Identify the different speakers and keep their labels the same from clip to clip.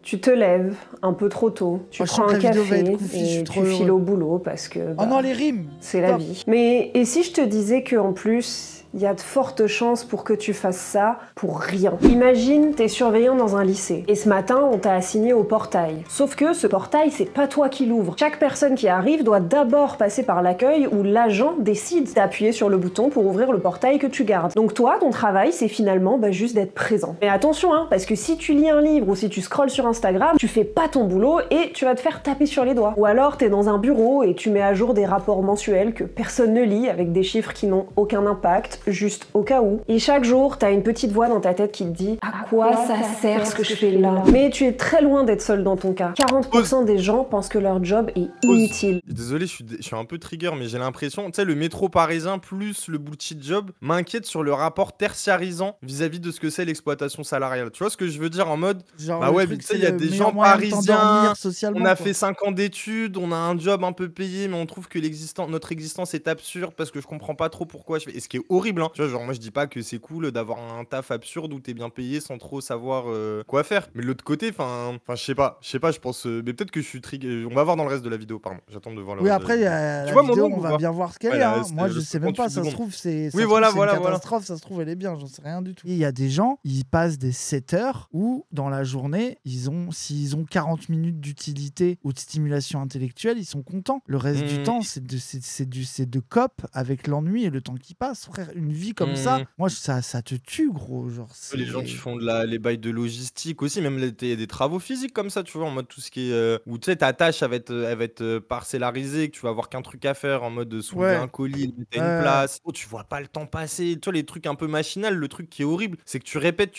Speaker 1: Tu te lèves un peu trop tôt, tu prends un café et tu files au boulot parce que
Speaker 2: Oh non, les rimes!
Speaker 1: c'est la vie. Mais et si je te disais qu'en plus, il y a de fortes chances pour que tu fasses ça pour rien. Imagine, t'es surveillant dans un lycée et ce matin, on t'a assigné au portail. Sauf que ce portail, c'est pas toi qui l'ouvre. Chaque personne qui arrive doit d'abord passer par l'accueil où l'agent décide d'appuyer sur le bouton pour ouvrir le portail que tu gardes. Donc toi, ton travail, c'est finalement juste d'être présent. Mais attention, hein, parce que si tu lis un livre ou si tu scrolles sur Instagram, tu fais pas ton boulot et tu vas te faire taper sur les doigts. Ou alors t'es dans un bureau et tu mets à jour des rapports mensuels que personne ne lit avec des chiffres qui n'ont aucun impact, juste au cas où. Et chaque jour, t'as une petite voix dans ta tête qui te dit « À quoi ça sert ce que je fais là ?» Mais tu es très loin d'être seul dans ton cas. 40% des gens pensent que leur job est inutile.
Speaker 3: Désolé, je suis un peu trigger, mais j'ai l'impression, tu sais, le métro parisien plus le bullshit job m'inquiète sur le rapport tertiarisant vis-à-vis de ce que c'est l'exploitation salariale. Tu vois ce que je veux dire en mode,
Speaker 2: genre,
Speaker 3: bah ouais, mais tu sais, il y a des gens parisiens, on a fait 5 ans d'études, on a un job un peu payé, mais on trouve que notre existence est absurde parce que je comprends pas trop pourquoi je fais. Et ce qui est horrible, hein. Tu vois, genre, moi je dis pas que c'est cool d'avoir un taf absurde où t'es bien payé sans trop savoir quoi faire. Mais de l'autre côté, je sais pas, je pense. Mais peut-être que je suis trigger. On va voir dans le reste de la vidéo, pardon. J'attends de voir le
Speaker 2: Oui,
Speaker 3: reste.
Speaker 2: après, la vidéo, on va bien voir ce qu'elle est. Hein. Moi, je sais même pas, ça se trouve, c'est une catastrophe, ça se trouve, elle est bien, j'en sais rien du tout. Il y a des gens, ils passent des 7 heures où, dans la journée, s'ils ont 40 minutes d'utilité ou de stimulation intellectuelle, ils sont contents. Le reste du temps, c'est de cop avec l'ennui et le temps qui passe, frère. Une vie comme ça, moi, ça te tue, gros. Genre,
Speaker 3: les gens qui font les bails de logistique aussi, même des travaux physiques comme ça, tu vois, en mode tout ce qui est. Où tu sais, ta tâche, elle va être parcellarisée, que tu vas avoir qu'un truc à faire, en mode soulever un colis, le mettre à une place. Oh, tu vois pas le temps passer. Tu vois, les trucs un peu machinal, le truc qui est horrible, c'est que tu répètes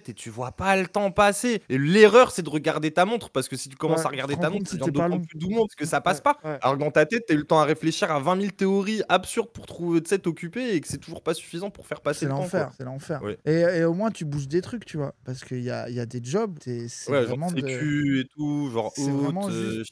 Speaker 3: et tu vois pas le temps passer. Et l'erreur, c'est de regarder ta montre, parce que si tu commences à regarder ta montre, tu deviens d'autant plus doucement parce que ça passe pas. Alors que dans ta tête, t'as eu le temps à réfléchir à 20 000 théories absurdes pour trouver, tu sais, t'occuper et que c'est toujours pas suffisant pour faire passer le temps.
Speaker 2: C'est l'enfer. Ouais. Et au moins, tu bouges des trucs, tu vois. Parce qu'il y a des jobs, c'est vraiment
Speaker 3: genre sécu et tout, genre
Speaker 2: c'est vraiment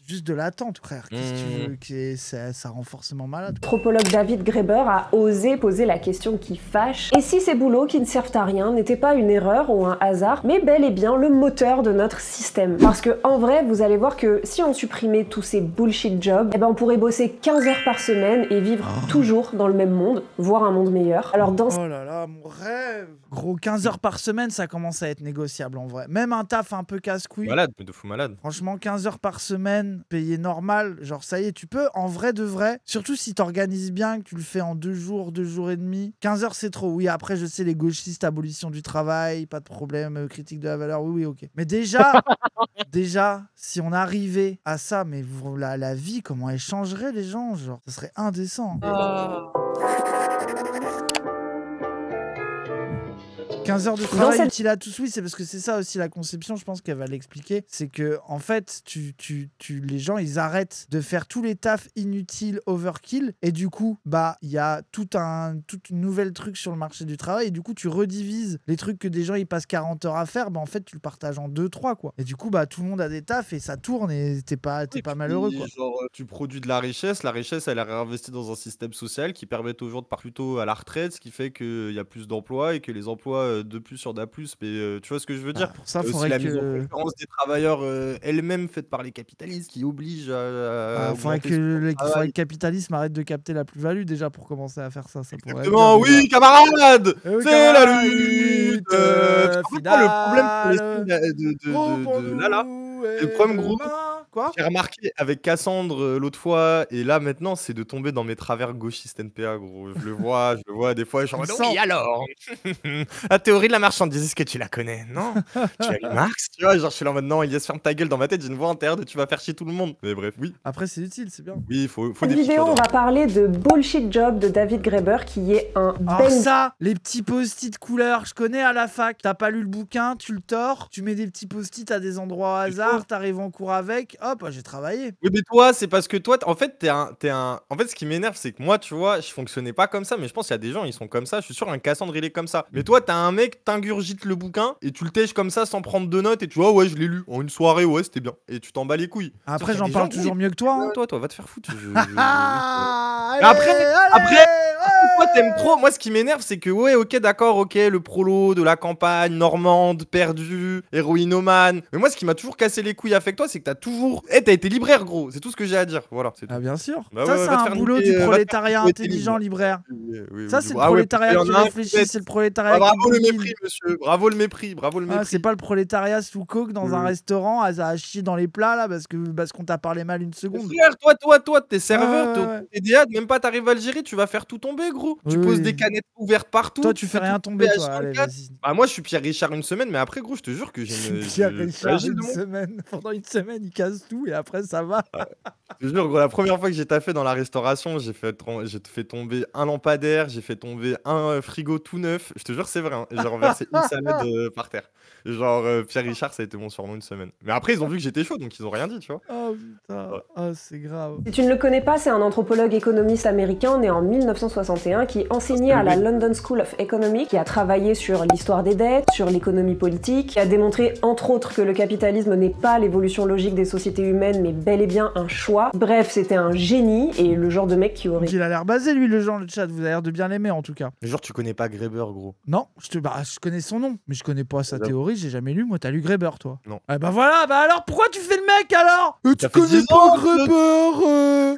Speaker 2: juste de l'attente, frère. Qu'est-ce que tu veux ça rend forcément malade.
Speaker 1: L'anthropologue David Graeber a osé poser la question qui fâche. Et si ces boulots qui ne servent à rien n'étaient pas une erreur ou un hasard, mais bel et bien le moteur de notre système? Parce que en vrai, vous allez voir que si on supprimait tous ces bullshit jobs, eh ben on pourrait bosser 15 heures par semaine et vivre toujours dans le même monde, voire un monde meilleur. Alors dans
Speaker 2: oh là là, mon rêve! Gros, 15 heures par semaine, ça commence à être négociable en vrai. Même un taf un peu casse-couille.
Speaker 3: Malade, de fou malade.
Speaker 2: Franchement, 15 heures par semaine, payé normal, genre ça y est, tu peux, en vrai de vrai, surtout si t'organises bien, que tu le fais en 2 jours, 2 jours et demi. 15 heures, c'est trop. Oui, après, je sais, les gauchistes, abolition du travail, pas de problème, critique de la valeur, oui, ok. Mais déjà, si on arrivait à ça, mais la vie, comment elle changerait les gens, genre, ça serait indécent. 15 heures de travail utile à tous, oui, c'est parce que c'est ça aussi la conception, je pense qu'elle va l'expliquer. C'est que, en fait, les gens, ils arrêtent de faire tous les tafs inutiles, overkill, et du coup, bah, il y a toute une nouvelle truc sur le marché du travail, et du coup, tu redivises les trucs que des gens, ils passent 40 heures à faire, bah, en fait, tu le partages en 2-3, quoi. Et du coup, bah, tout le monde a des tafs, et ça tourne, et t'es pas malheureux, quoi.
Speaker 3: Genre, tu produis de la richesse, elle est réinvestie dans un système social qui permet aux gens de partir plutôt à la retraite, ce qui fait qu'il y a plus d'emplois, et que les emplois de plus sur d'A plus, mais tu vois ce que je veux dire?
Speaker 2: Pour ça, il
Speaker 3: faudrait la mise en concurrence des travailleurs elles-mêmes faites par les capitalistes qui obligent à
Speaker 2: faudrait que le capitalisme arrête de capter la plus-value déjà pour commencer à faire ça.
Speaker 3: Exactement, oui, camarades, c'est la lutte le problème là, le problème gros.
Speaker 2: Quoi?
Speaker 3: J'ai remarqué avec Cassandre l'autre fois, et là maintenant, c'est de tomber dans mes travers gauchistes NPA, gros. Je le vois des fois, je suis en mode oui, alors la théorie de la marchandise, est-ce que tu la connais? Non? Tu as lu Marx? Tu vois, genre je suis là en mode non, Elias, ferme ta gueule, dans ma tête, j'ai une voix intérieure de tu vas faire chier tout le monde. Mais bref, oui.
Speaker 2: Après, c'est utile, c'est bien.
Speaker 3: Oui, il faut
Speaker 1: des vidéo, on va parler de Bullshit Job de David Graeber qui est un
Speaker 2: ça, les petits post-it couleurs, je connais à la fac. T'as pas lu le bouquin, tu le tords, tu mets des petits post-it à des endroits au hasard, t'arrives en cours avec, hop, j'ai travaillé.
Speaker 3: Oui, mais toi, c'est parce que toi, en fait, En fait, ce qui m'énerve, c'est que moi, tu vois, je fonctionnais pas comme ça, mais je pense qu'il y a des gens, ils sont comme ça. Je suis sûr, un Cassandre, il est comme ça. Mais toi, t'as un mec, t'ingurgites le bouquin et tu le tèches comme ça sans prendre de notes et tu vois, ouais, je l'ai lu en une soirée, ouais, c'était bien. Et tu t'en bats les couilles.
Speaker 2: Après, j'en parle toujours mieux que toi.
Speaker 3: Toi, va te faire foutre. Après, toi t'aimes trop. Moi, ce qui m'énerve, c'est que ouais, ok, d'accord, ok, le prolo de la campagne normande, perdu, héroïnomane. Mais moi, ce qui m'a toujours cassé les couilles avec toi, c'est que t'as toujours. T'as été libraire, gros. C'est tout ce que j'ai à dire. Voilà. C'est tout.
Speaker 2: Ah bien sûr.
Speaker 3: Bah
Speaker 2: Ça
Speaker 3: ouais,
Speaker 2: c'est
Speaker 3: va te
Speaker 2: un
Speaker 3: faire
Speaker 2: boulot
Speaker 3: niquer,
Speaker 2: du
Speaker 3: va te faire
Speaker 2: prolétariat
Speaker 3: niquer
Speaker 2: intelligent
Speaker 3: tes
Speaker 2: libraire.
Speaker 3: oui,
Speaker 2: Ça c'est le
Speaker 3: ah ouais,
Speaker 2: prolétariat
Speaker 3: parce
Speaker 2: qui
Speaker 3: qu'il y en a un,
Speaker 2: réfléchit,
Speaker 3: peut-être.
Speaker 2: c'est le prolétariat qui
Speaker 3: Bravo le
Speaker 2: bouquine.
Speaker 3: mépris, monsieur. Bravo le mépris. Bravo le
Speaker 2: Ah,
Speaker 3: mépris.
Speaker 2: c'est pas le prolétariat sous coke dans un restaurant à chier dans les plats là parce qu'on t'a parlé mal une seconde.
Speaker 3: Frère, toi, t'es serveur, t'es DA, même pas t'arrives à le gérer, tu vas faire tout tomber, gros. Tu poses des canettes ouvertes partout.
Speaker 2: Toi, tu fais
Speaker 3: fais
Speaker 2: rien
Speaker 3: tout
Speaker 2: tomber,
Speaker 3: tomber
Speaker 2: toi. Allez,
Speaker 3: H24.
Speaker 2: vas-y.
Speaker 3: Bah, moi, je suis Pierre Richard une semaine, mais après, gros, je te jure que j'ai une.
Speaker 2: Pierre Richard
Speaker 3: Agile de
Speaker 2: une
Speaker 3: mon.
Speaker 2: semaine. Pendant une semaine, il casse tout et après, ça va.
Speaker 3: Je te jure, gros, la première fois que j'ai taffé dans la restauration, j'ai fait tomber un lampadaire, j'ai fait tomber un frigo tout neuf. Je te jure, c'est vrai, hein. J'ai renversé une salade par terre. Genre, Pierre Richard, ça a été mon surnom une semaine. Mais après, ils ont vu que j'étais chaud, donc ils ont rien dit, tu vois.
Speaker 2: Oh putain, oh, c'est grave.
Speaker 1: Si tu ne le connais pas, c'est un anthropologue économiste américain né en 1961 qui enseignait à la London School of Economics, qui a travaillé sur l'histoire des dettes, sur l'économie politique, qui a démontré entre autres que le capitalisme n'est pas l'évolution logique des sociétés humaines, mais bel et bien un choix. Bref, c'était un génie et le genre de mec qui aurait...
Speaker 2: Il a l'air basé, lui, le genre, le chat. Vous avez l'air de bien l'aimer, en tout cas.
Speaker 3: Mais genre, tu connais pas Graeber, gros.
Speaker 2: Non, je connais son nom, mais je connais pas sa théorie, j'ai jamais lu. Moi, t'as lu Graeber, toi?
Speaker 3: Non.
Speaker 2: Eh bah voilà, bah alors, pourquoi tu fais le mec, alors? Tu
Speaker 3: fait
Speaker 2: connais
Speaker 3: 10
Speaker 2: pas
Speaker 3: ans,
Speaker 2: Graeber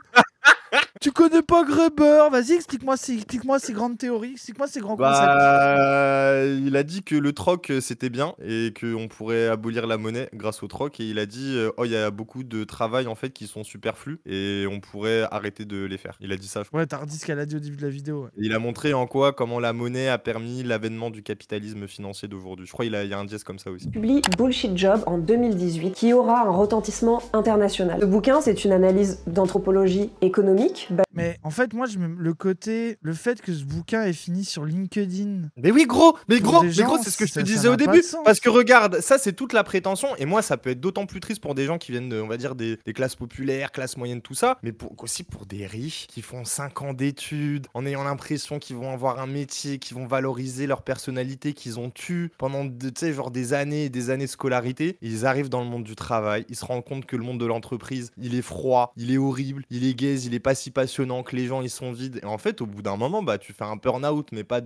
Speaker 2: Tu connais pas Graeber? Vas-y, explique-moi ces grandes théories, explique-moi ces grands concepts.
Speaker 3: Bah, il a dit que le troc c'était bien et qu'on pourrait abolir la monnaie grâce au troc. Et il a dit oh, il y a beaucoup de travail en fait qui sont superflus et on pourrait arrêter de les faire. Il a dit ça.
Speaker 2: Ouais, t'as redit ce qu'elle a dit au début de la vidéo. Ouais.
Speaker 3: Et il a montré en quoi comment la monnaie a permis l'avènement du capitalisme financier d'aujourd'hui. Je crois qu'il y a un dièse comme ça aussi.
Speaker 1: Publie Bullshit Job en 2018 qui aura un retentissement international. Le bouquin, c'est une analyse d'anthropologie économique.
Speaker 2: Mais en fait, moi, le fait que ce bouquin est fini sur LinkedIn.
Speaker 3: Mais oui, gros, c'est ce que je te disais au début. Parce que regarde, ça, c'est toute la prétention. Et moi, ça peut être d'autant plus triste pour des gens qui viennent, on va dire, des classes populaires, classes moyennes, tout ça. Mais aussi pour des riches qui font 5 ans d'études, en ayant l'impression qu'ils vont avoir un métier, qu'ils vont valoriser leur personnalité qu'ils ont tu pendant, tu sais, genre des années et des années de scolarité. Ils arrivent dans le monde du travail, ils se rendent compte que le monde de l'entreprise, il est froid, il est horrible, il est gaze, il est pas si passionnant, que les gens ils sont vides. Et en fait, au bout d'un moment, bah tu fais un burn-out, mais pas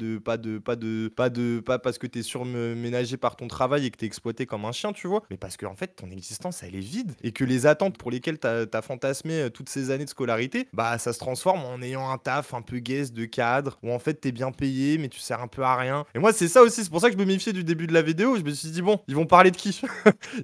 Speaker 3: parce que t'es surménagé par ton travail et que t'es exploité comme un chien, tu vois. Mais parce que en fait, ton existence elle est vide et que les attentes pour lesquelles t'as fantasmé toutes ces années de scolarité, bah ça se transforme en ayant un taf un peu gaze de cadre où en fait t'es bien payé, mais tu sers un peu à rien. Et moi, c'est ça aussi, c'est pour ça que je me méfiais du début de la vidéo. Je me suis dit bon, ils vont parler de qui?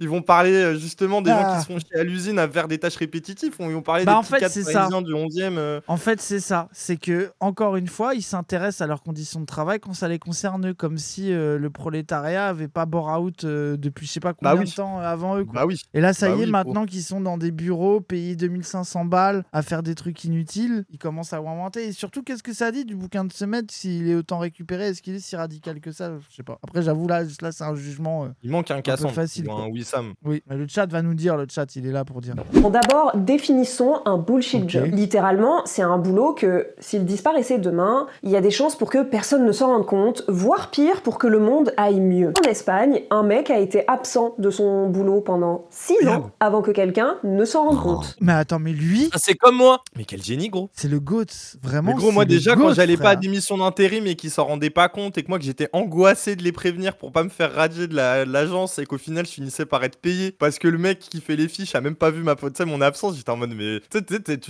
Speaker 3: Ils vont parler justement des gens qui se font chier à l'usine à faire des tâches répétitives, ou ils vont parler des petits cadres parisiens du 11e.
Speaker 2: En fait, c'est ça. C'est que, encore une fois, ils s'intéressent à leurs conditions de travail quand ça les concerne eux, comme si le prolétariat avait pas bore-out depuis je sais pas combien de temps avant eux. Quoi.
Speaker 3: Bah oui.
Speaker 2: Et là, ça y est, maintenant qu'ils sont dans des bureaux, payés 2500 balles à faire des trucs inutiles, ils commencent à inventer. Et surtout, qu'est-ce que ça dit du bouquin de ce maître s'il est autant récupéré? Est-ce qu'il est si radical que ça? Je sais pas. Après, j'avoue, là c'est un jugement
Speaker 3: il manque un Cassandre
Speaker 2: facile,
Speaker 3: ou un Wissam.
Speaker 2: Oui, mais le chat va nous dire, le chat, il est là pour dire.
Speaker 1: Bon, d'abord, définissons un bullshit job. Littéralement, c'est un boulot que, s'il disparaissait demain, il y a des chances pour que personne ne s'en rende compte, voire pire, pour que le monde aille mieux. En Espagne, un mec a été absent de son boulot pendant 6 ans avant que quelqu'un ne s'en rende compte.
Speaker 2: Mais attends, mais lui...
Speaker 3: c'est comme moi. Mais quel génie, gros.
Speaker 2: C'est le GOAT, vraiment.
Speaker 3: Mais gros, moi déjà, quand j'allais pas à des missions d'intérim et qu'ils s'en rendaient pas compte et que moi que j'étais angoissé de les prévenir pour pas me faire radier de l'agence et qu'au final je finissais par être payé parce que le mec qui fait les fiches a même pas vu mon absence, j'étais en mode mais tu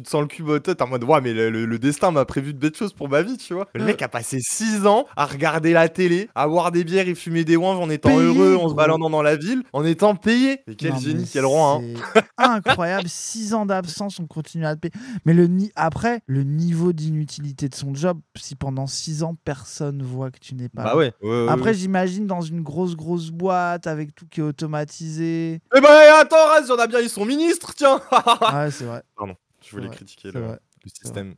Speaker 3: te sens le cul, t'es en mode ouais mais le destin m'a prévu de belles choses pour ma vie, tu vois. Le mec a passé 6 ans à regarder la télé, à boire des bières et fumer des wanges en étant heureux, en se baladant dans la ville, en étant payé. Et quel génie, quel roi, hein.
Speaker 2: Incroyable, 6 ans d'absence, on continue à le payer. Mais après, le niveau d'inutilité de son job, si pendant 6 ans personne voit que tu n'es pas là. Après, j'imagine dans une grosse boîte avec tout qui est automatisé.
Speaker 3: Eh ben attends, Raz, y'en a bien, ils sont ministres, tiens.
Speaker 2: Ouais, c'est vrai.
Speaker 3: Pardon, je voulais critiquer le système.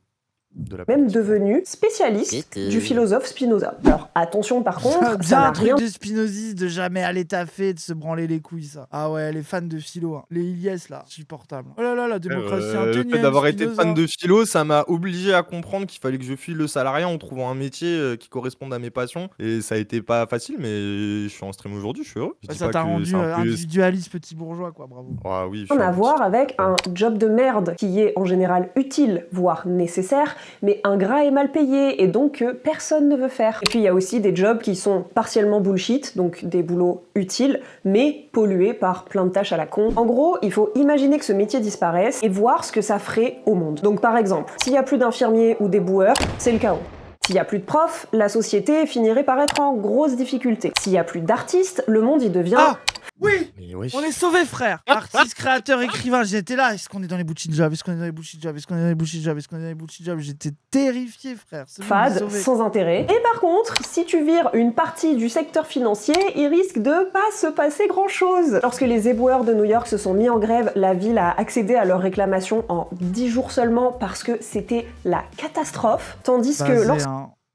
Speaker 1: Même devenu spécialiste du philosophe Spinoza. Alors attention par contre,
Speaker 2: ça n'a rien de spinoziste de jamais aller taffer, de se branler les couilles, ça. Ah ouais, les fans de philo, hein. Les Ilyes là, supportable. Oh là là, la démocratie interne.
Speaker 3: Le fait d'avoir été fan de philo, ça m'a obligé à comprendre qu'il fallait que je fuis le salariat en trouvant un métier qui corresponde à mes passions. Et ça a été pas facile, mais je suis en stream aujourd'hui, je suis heureux.
Speaker 2: Ça t'a rendu individualiste petit bourgeois, quoi, bravo.
Speaker 3: Ah oui.
Speaker 1: On a à voir avec un job de merde qui est en général utile, voire nécessaire, mais ingrat et mal payé, et donc que personne ne veut faire. Et puis il y a aussi des jobs qui sont partiellement bullshit, donc des boulots utiles, mais pollués par plein de tâches à la con. En gros, il faut imaginer que ce métier disparaisse et voir ce que ça ferait au monde. Donc par exemple, s'il y a plus d'infirmiers ou d'éboueurs, c'est le chaos. S'il y a plus de profs, la société finirait par être en grosse difficulté. S'il y a plus d'artistes, le monde y devient...
Speaker 2: Ah oui,
Speaker 3: oui,
Speaker 2: on est sauvés, frère. Artiste, créateur, écrivain, j'étais là. Est-ce qu'on est dans les bullshit jobs? Est-ce qu'on est dans les bullshit jobs? Est-ce qu'on est dans les bullshit jobs? Est-ce qu'on est dans les bullshit jobs? J'étais terrifié, frère.
Speaker 1: Fade, sans intérêt. Et par contre, si tu vires une partie du secteur financier, il risque de pas se passer grand-chose. Lorsque les éboueurs de New York se sont mis en grève, la ville a accédé à leurs réclamations en 10 jours seulement parce que c'était la catastrophe. Tandis que lorsque...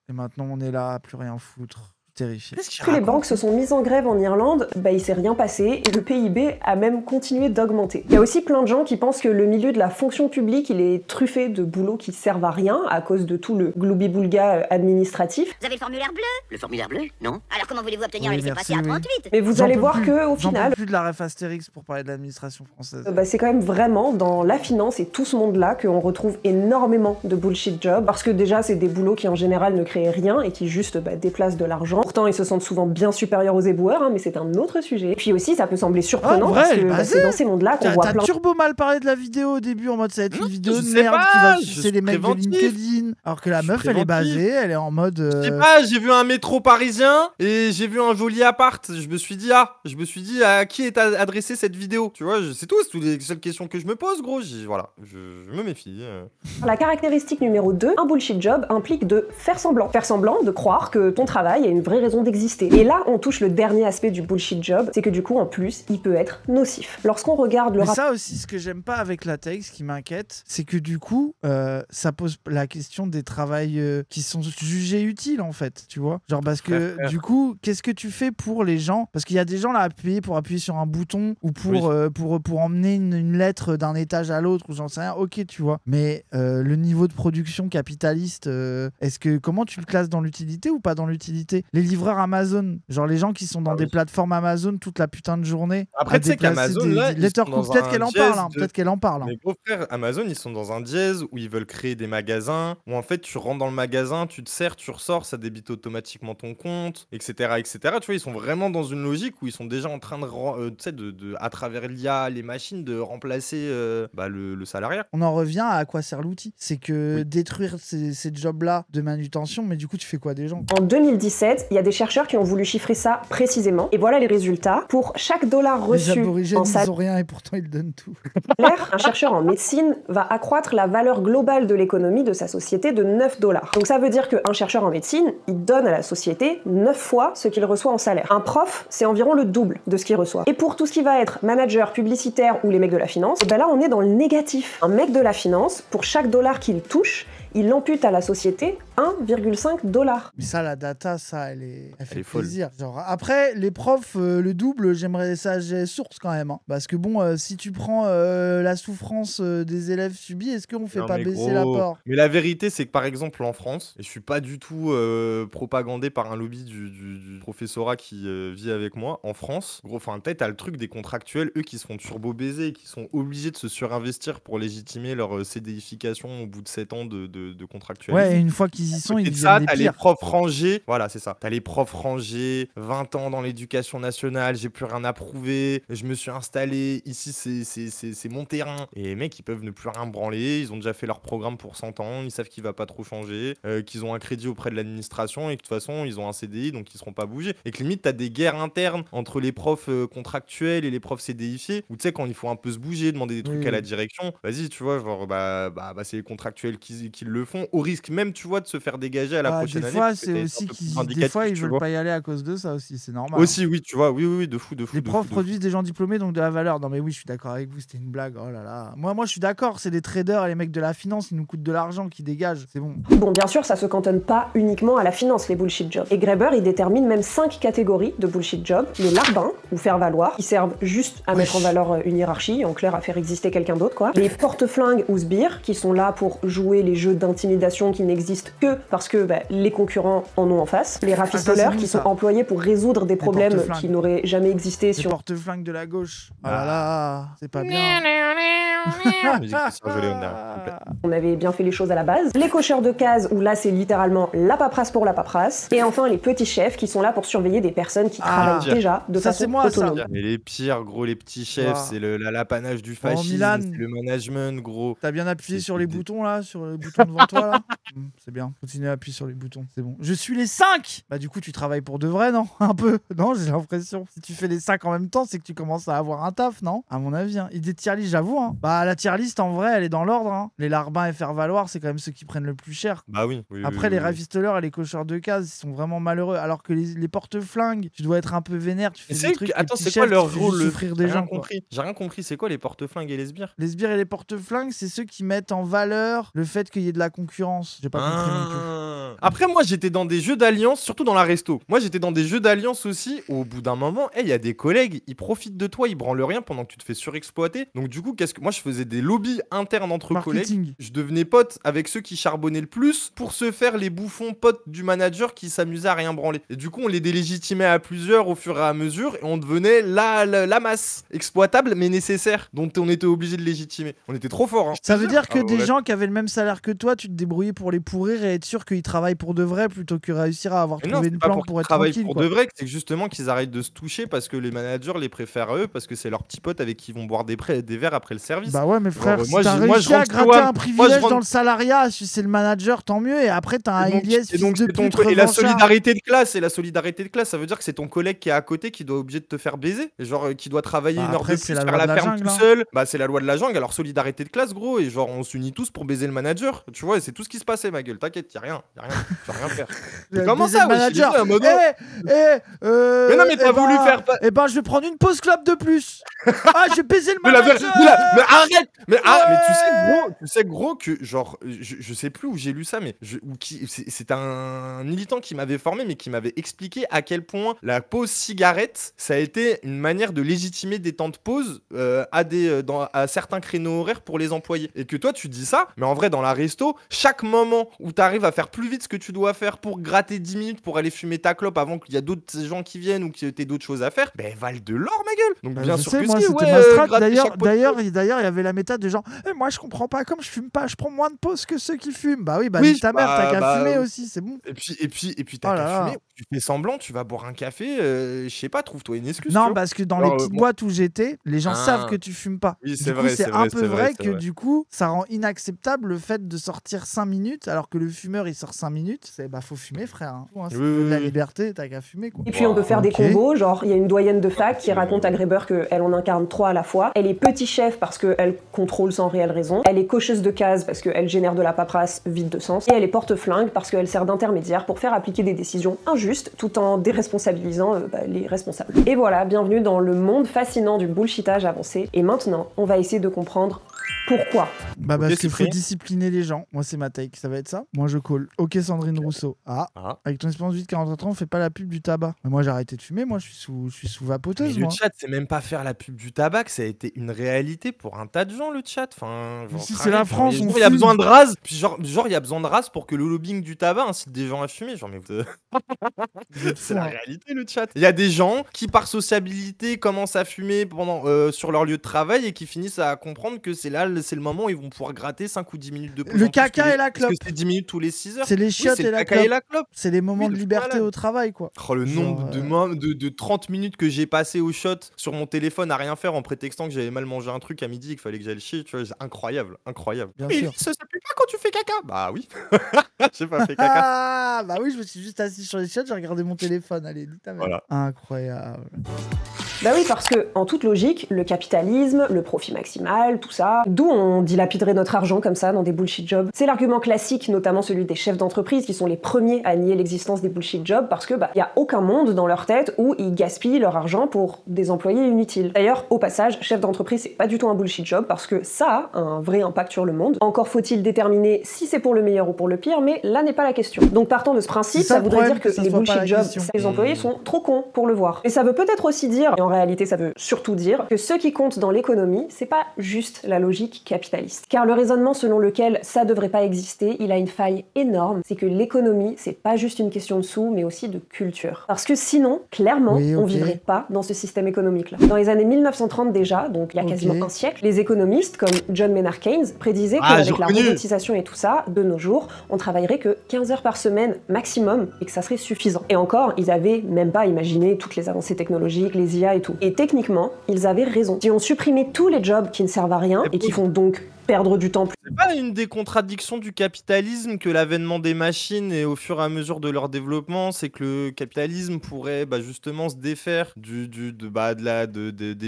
Speaker 2: Et maintenant, on est là, plus rien foutre. Terrifié.
Speaker 1: Que les banques se sont mises en grève en Irlande, bah il s'est rien passé et le PIB a même continué d'augmenter. Il y a aussi plein de gens qui pensent que le milieu de la fonction publique il est truffé de boulots qui servent à rien à cause de tout le gloubi-boulga administratif.
Speaker 4: Vous avez le formulaire bleu? Le formulaire bleu? Non. Alors comment voulez-vous obtenir
Speaker 2: oui,
Speaker 4: le laissez-passer à 38?
Speaker 1: Mais vous allez voir que au final...
Speaker 2: plus de la ref Astérix pour parler de l'administration française.
Speaker 1: Bah c'est quand même vraiment dans la finance et tout ce monde-là qu'on retrouve énormément de bullshit jobs parce que déjà c'est des boulots qui en général ne créent rien et qui juste déplacent de l'argent. Pourtant ils se sentent souvent bien supérieurs aux éboueurs, hein, mais c'est un autre sujet. Puis aussi, ça peut sembler surprenant parce que c'est dans ces mondes-là qu'on voit plein...
Speaker 2: T'as turbo mal parlé de la vidéo au début, en mode ça va être une vidéo de merde qui va sucer les mecs de LinkedIn. Alors que la meuf, elle est basée, elle est en mode...
Speaker 3: Je sais pas, j'ai vu un métro parisien et j'ai vu un joli appart. Je me suis dit, à qui est adressée cette vidéo? Tu vois, c'est tout, c'est toutes les seules questions que je me pose, gros. Voilà, je me méfie.
Speaker 1: La caractéristique numéro 2, un bullshit job implique de faire semblant. Faire semblant de croire que ton travail a une vraie raison d'exister. Et là, on touche le dernier aspect du bullshit job, c'est que du coup, en plus, il peut être nocif. Lorsqu'on regarde le...
Speaker 2: Mais ça aussi, ce que j'aime pas avec la tech, ce qui m'inquiète, c'est que du coup, ça pose la question des travails qui sont jugés utiles, en fait, tu vois. Genre, parce que du coup, qu'est-ce que tu fais pour les gens? Parce qu'il y a des gens là pour appuyer sur un bouton ou pour emmener une lettre d'un étage à l'autre ou j'en sais rien, ok, tu vois. Mais le niveau de production capitaliste, comment tu le classes dans l'utilité ou pas dans l'utilité? Les livreurs Amazon, genre les gens qui sont dans des plateformes Amazon toute la putain de journée.
Speaker 3: Après, tu sais qu'Amazon, là,
Speaker 2: peut-être qu'elle en parle, hein, peut-être qu'elle en parle.
Speaker 3: Mais gros frère, Amazon, ils sont dans un dièse où ils veulent créer des magasins, où en fait, tu rentres dans le magasin, tu te sers, tu ressors, ça débite automatiquement ton compte, etc., etc. Tu vois, ils sont vraiment dans une logique où ils sont déjà en train de à travers l'IA, les machines, de remplacer le salariat.
Speaker 2: On en revient à quoi sert l'outil. C'est que détruire ces jobs-là de manutention, mais du coup, tu fais quoi des gens?
Speaker 1: En 2017, il y a des chercheurs qui ont voulu chiffrer ça précisément. Et voilà les résultats. Pour chaque dollar reçu
Speaker 2: les aborigènes, ils ont rien et pourtant ils donnent tout.
Speaker 1: Un chercheur en médecine va accroître la valeur globale de l'économie de sa société de 9 $. Donc ça veut dire qu'un chercheur en médecine, il donne à la société 9 fois ce qu'il reçoit en salaire. Un prof, c'est environ le double de ce qu'il reçoit. Et pour tout ce qui va être manager, publicitaire ou les mecs de la finance, là on est dans le négatif. Un mec de la finance, pour chaque dollar qu'il touche, il ampute à la société 1,5 $.
Speaker 2: Mais ça, la data, ça, elle fait plaisir. Genre, après, les profs, le double, j'aimerais ça source quand même. Hein. Parce que bon, si tu prends la souffrance des élèves subis, est-ce qu'on fait pas baisser l'apport?
Speaker 3: Mais la vérité, c'est que par exemple en France, et je suis pas du tout propagandé par un lobby du professorat qui vit avec moi, en France, gros, peut-être t'as le truc des contractuels, eux qui se font turbo baiser, qui sont obligés de se surinvestir pour légitimer leur CDification au bout de 7 ans de contractuels.
Speaker 2: Ouais, et une fois qu'ils y sont, ils deviennent
Speaker 3: t'as les profs rangés, voilà, c'est ça. T'as les profs rangés, 20 ans dans l'éducation nationale, j'ai plus rien à prouver, je me suis installé, ici c'est mon terrain. Et les mecs, ils peuvent ne plus rien branler, ils ont déjà fait leur programme pour 100 ans, ils savent qu'il va pas trop changer, qu'ils ont un crédit auprès de l'administration et que de toute façon, ils ont un CDI, donc ils seront pas bougés. Et que limite, t'as des guerres internes entre les profs contractuels et les profs CDifiés, où tu sais, quand il faut un peu se bouger, demander des trucs à la direction, vas-y, tu vois, genre, c'est les contractuels qui le font, au risque même, tu vois, de se faire dégager à la prochaine année.
Speaker 2: Des fois, c'est aussi des fois, ils veulent pas y aller à cause de ça aussi, c'est normal.
Speaker 3: Aussi, oui, tu vois, oui, de fou.
Speaker 2: Les profs produisent des gens diplômés, donc de la valeur. Non, mais oui, je suis d'accord avec vous, c'était une blague. Oh là là. Moi, je suis d'accord, c'est des traders et les mecs de la finance, ils nous coûtent de l'argent qui dégagent, c'est bon.
Speaker 1: Bon, bien sûr, ça se cantonne pas uniquement à la finance, les bullshit jobs. Et Graeber, il détermine même 5 catégories de bullshit jobs. Les larbins, ou faire valoir, qui servent juste à mettre en valeur une hiérarchie, en clair, à faire exister quelqu'un d'autre, quoi. Les porte-flingues ou sbires, qui sont là pour jouer les jeux d'intimidation qui n'existent que parce que les concurrents en ont en face, les rafistoleurs qui sont employés pour résoudre des problèmes qui n'auraient jamais existé
Speaker 2: sur... Les porte-flingues de la gauche. Oh là là, c'est pas bien.
Speaker 1: On avait bien fait les choses à la base. Les cocheurs de cases, où là c'est littéralement la paperasse pour la paperasse. Et enfin les petits chefs qui sont là pour surveiller des personnes qui travaillent déjà de façon autonome.
Speaker 3: Mais les pires, gros, les petits chefs, c'est l'apanage du fascisme, c'est le management, gros.
Speaker 2: T'as bien appuyé sur les boutons là, sur les boutons devant toi là. C'est bien, continue à appuyer sur les boutons, c'est bon. Je suis les 5. Bah du coup tu travailles pour de vrai, non? Un peu, non, j'ai l'impression. Si tu fais les 5 en même temps, c'est que tu commences à avoir un taf, non? À mon avis, hein. Idée de tier list, j'avoue, hein. Bah la tier list en vrai, elle est dans l'ordre, hein. Les larbins et faire valoir, c'est quand même ceux qui prennent le plus cher.
Speaker 3: Bah oui.
Speaker 2: Après les rafistoleurs et les cocheurs de cases, ils sont vraiment malheureux. Alors que les porte-flingues, tu dois être un peu vénère, tu fais des trucs.
Speaker 3: Attends, c'est quoi leur rôle? Souffrir des gens. J'ai rien compris. C'est quoi les porte-flingues et les sbires?
Speaker 2: Les sbires et les porte-flingues, c'est ceux qui mettent en valeur le fait qu'il y ait de la concurrence. J'ai pas compris non plus.
Speaker 3: Après, moi, j'étais dans des jeux d'alliance, surtout dans la resto. Moi, j'étais dans des jeux d'alliance aussi. Au bout d'un moment, il y a des collègues, ils profitent de toi, ils branlent rien pendant que tu te fais surexploiter. Donc, du coup, moi, je faisais des lobbies internes entre collègues. Je devenais pote avec ceux qui charbonnaient le plus pour se faire les bouffons potes du manager qui s'amusait à rien branler. Et du coup, on les délégitimait à plusieurs au fur et à mesure et on devenait la masse exploitable mais nécessaire dont on était obligé de légitimer. On était trop fort. Hein.
Speaker 2: Ça veut dire que des gens qui avaient le même salaire que toi, tu te débrouillais pour les pourrir et être sûr qu'ils travaillent pour de vrai plutôt que réussir à avoir trouvé une planque pour être tranquille.
Speaker 3: Pour de vrai, c'est justement qu'ils arrêtent de se toucher parce que les managers les préfèrent à eux parce que c'est leurs petits potes avec qui ils vont boire des verres après le service.
Speaker 2: Bah ouais, mais frère, si t'as réussi à gratter un privilège dans le salariat, si c'est le manager, tant mieux. Et après, t'as un Iliès fils de pute.
Speaker 3: Et la solidarité de classe, ça veut dire que c'est ton collègue qui est à côté qui doit obligé de te faire baiser, genre qui doit travailler une heure de plus, faire la ferme tout seul. Bah c'est la loi de la jungle. Alors solidarité de classe, gros, et genre on s'unit tous pour baiser le manager. Tu vois, c'est tout ce qui se passait, ma gueule. T'inquiète, y a rien, tu vas rien faire. Comment ça,
Speaker 2: manager?
Speaker 3: Mais non, mais t'as voulu faire.
Speaker 2: Eh ben, je vais prendre une pause club de plus. Ah, je vais baiser le manager.
Speaker 3: Mais arrête. Mais tu sais gros que genre je sais plus où j'ai lu ça, mais c'est un militant qui m'avait formé, mais qui m'avait expliqué à quel point la pause cigarette, ça a été une manière de légitimer des temps de pause à certains créneaux horaires pour les employés. Et que toi, tu dis ça, mais en vrai, dans la resto, chaque moment où tu arrives à faire plus vite ce que tu dois faire pour gratter 10 minutes pour aller fumer ta clope avant qu'il y a d'autres gens qui viennent ou que tu aies d'autres choses à faire, ben valent de l'or, ma gueule. Donc bien sûr que
Speaker 2: moi, c'était ma strat. D'ailleurs, il y avait la méthode de genre, moi, je comprends pas, comme je fume pas, je prends moins de pauses que ceux qui fument. Bah oui, ta mère, t'as qu'à fumer aussi, c'est bon.
Speaker 3: Et puis t'as qu'à fumer, tu fais semblant, tu vas boire un café, je sais pas, trouve-toi une excuse.
Speaker 2: Non, parce que dans les petites boîtes où j'étais, les gens savent que tu fumes pas.
Speaker 3: Oui, c'est vrai.
Speaker 2: C'est un peu vrai que du coup, ça rend inacceptable le fait de sortir 5 minutes, alors que le fumeur il sort 5 minutes. Faut fumer, frère. Hein. Si tu veux de la liberté, t'as qu'à fumer, quoi.
Speaker 1: Et puis on peut faire des combos, genre il y a une doyenne de fac qui raconte à Gréber qu'elle en incarne 3 à la fois. Elle est petit chef parce qu'elle contrôle sans réelle raison. Elle est cocheuse de cases parce qu'elle génère de la paperasse vide de sens. Et elle est porte-flingue parce qu'elle sert d'intermédiaire pour faire appliquer des décisions injustes tout en déresponsabilisant les responsables. Et voilà, bienvenue dans le monde fascinant du bullshitage avancé. Et maintenant, on va essayer de comprendre pourquoi.
Speaker 2: Parce qu'il faut discipliner les gens. Moi, c'est ma take. Ça va être ça. Moi, je call. Ok, Sandrine Rousseau. Avec ton espérance de vie de 43 ans, on fait pas la pub du tabac. Mais moi, j'ai arrêté de fumer. Moi, je suis sous vapoteuse.
Speaker 3: Mais le chat, c'est même pas faire la pub du tabac, ça a été une réalité pour un tas de gens, le chat. Enfin,
Speaker 2: si c'est la France,
Speaker 3: il y a besoin de race. Puis genre, il y a besoin de race pour que le lobbying du tabac incite des gens à fumer. Genre, mais c'est la réalité, le chat. Il y a des gens qui, par sociabilité, commencent à fumer sur leur lieu de travail et qui finissent à comprendre que c'est le moment où ils vont pouvoir gratter 5 ou 10 minutes de plus.
Speaker 2: Le caca et la clope.
Speaker 3: Parce que c'est 10 minutes tous les 6 heures.
Speaker 2: C'est les chiottes et la clope. C'est les moments de liberté au travail, quoi.
Speaker 3: Oh, le nombre de 30 minutes que j'ai passé au shot sur mon téléphone à rien faire en prétextant que j'avais mal mangé un truc à midi et qu'il fallait que j'aille chier, tu vois, c'est incroyable.
Speaker 2: Bien sûr.
Speaker 3: Ça pue pas quand tu fais caca. Bah oui. J'ai pas fait caca.
Speaker 2: Bah oui, je me suis juste assis sur les chiottes, j'ai regardé mon téléphone. Allez, dis ta mère. Voilà. Incroyable.
Speaker 1: Bah oui, parce que, en toute logique, le capitalisme, le profit maximal, tout ça, d'où on dilapiderait notre argent comme ça dans des bullshit jobs. C'est l'argument classique, notamment celui des chefs d'entreprise qui sont les premiers à nier l'existence des bullshit jobs parce que y a aucun monde dans leur tête où ils gaspillent leur argent pour des employés inutiles. D'ailleurs, au passage, chef d'entreprise c'est pas du tout un bullshit job parce que ça a un vrai impact sur le monde. Encore faut-il déterminer si c'est pour le meilleur ou pour le pire, mais là n'est pas la question. Donc partant de ce principe, ça voudrait dire que les bullshit jobs, les employés sont trop cons pour le voir. Et ça veut peut-être aussi dire, et en réalité, ça veut surtout dire que ce qui compte dans l'économie, c'est pas juste la logique capitaliste. Car le raisonnement selon lequel ça devrait pas exister, il a une faille énorme, c'est que l'économie, c'est pas juste une question de sous, mais aussi de culture. Parce que sinon, clairement, on vivrait pas dans ce système économique-là. Dans les années 1930 déjà, donc il y a quasiment un siècle, les économistes comme John Maynard Keynes prédisaient qu'avec la robotisation et tout ça, de nos jours, on travaillerait que 15 heures par semaine maximum et que ça serait suffisant. Et encore, ils avaient même pas imaginé toutes les avancées technologiques, les IA et tout. Et techniquement, ils avaient raison. Si on supprimait tous les jobs qui ne servent à rien et qui font donc perdre du temps.
Speaker 3: C'est pas une des contradictions du capitalisme que l'avènement des machines et au fur et à mesure de leur développement, c'est que le capitalisme pourrait justement se défaire des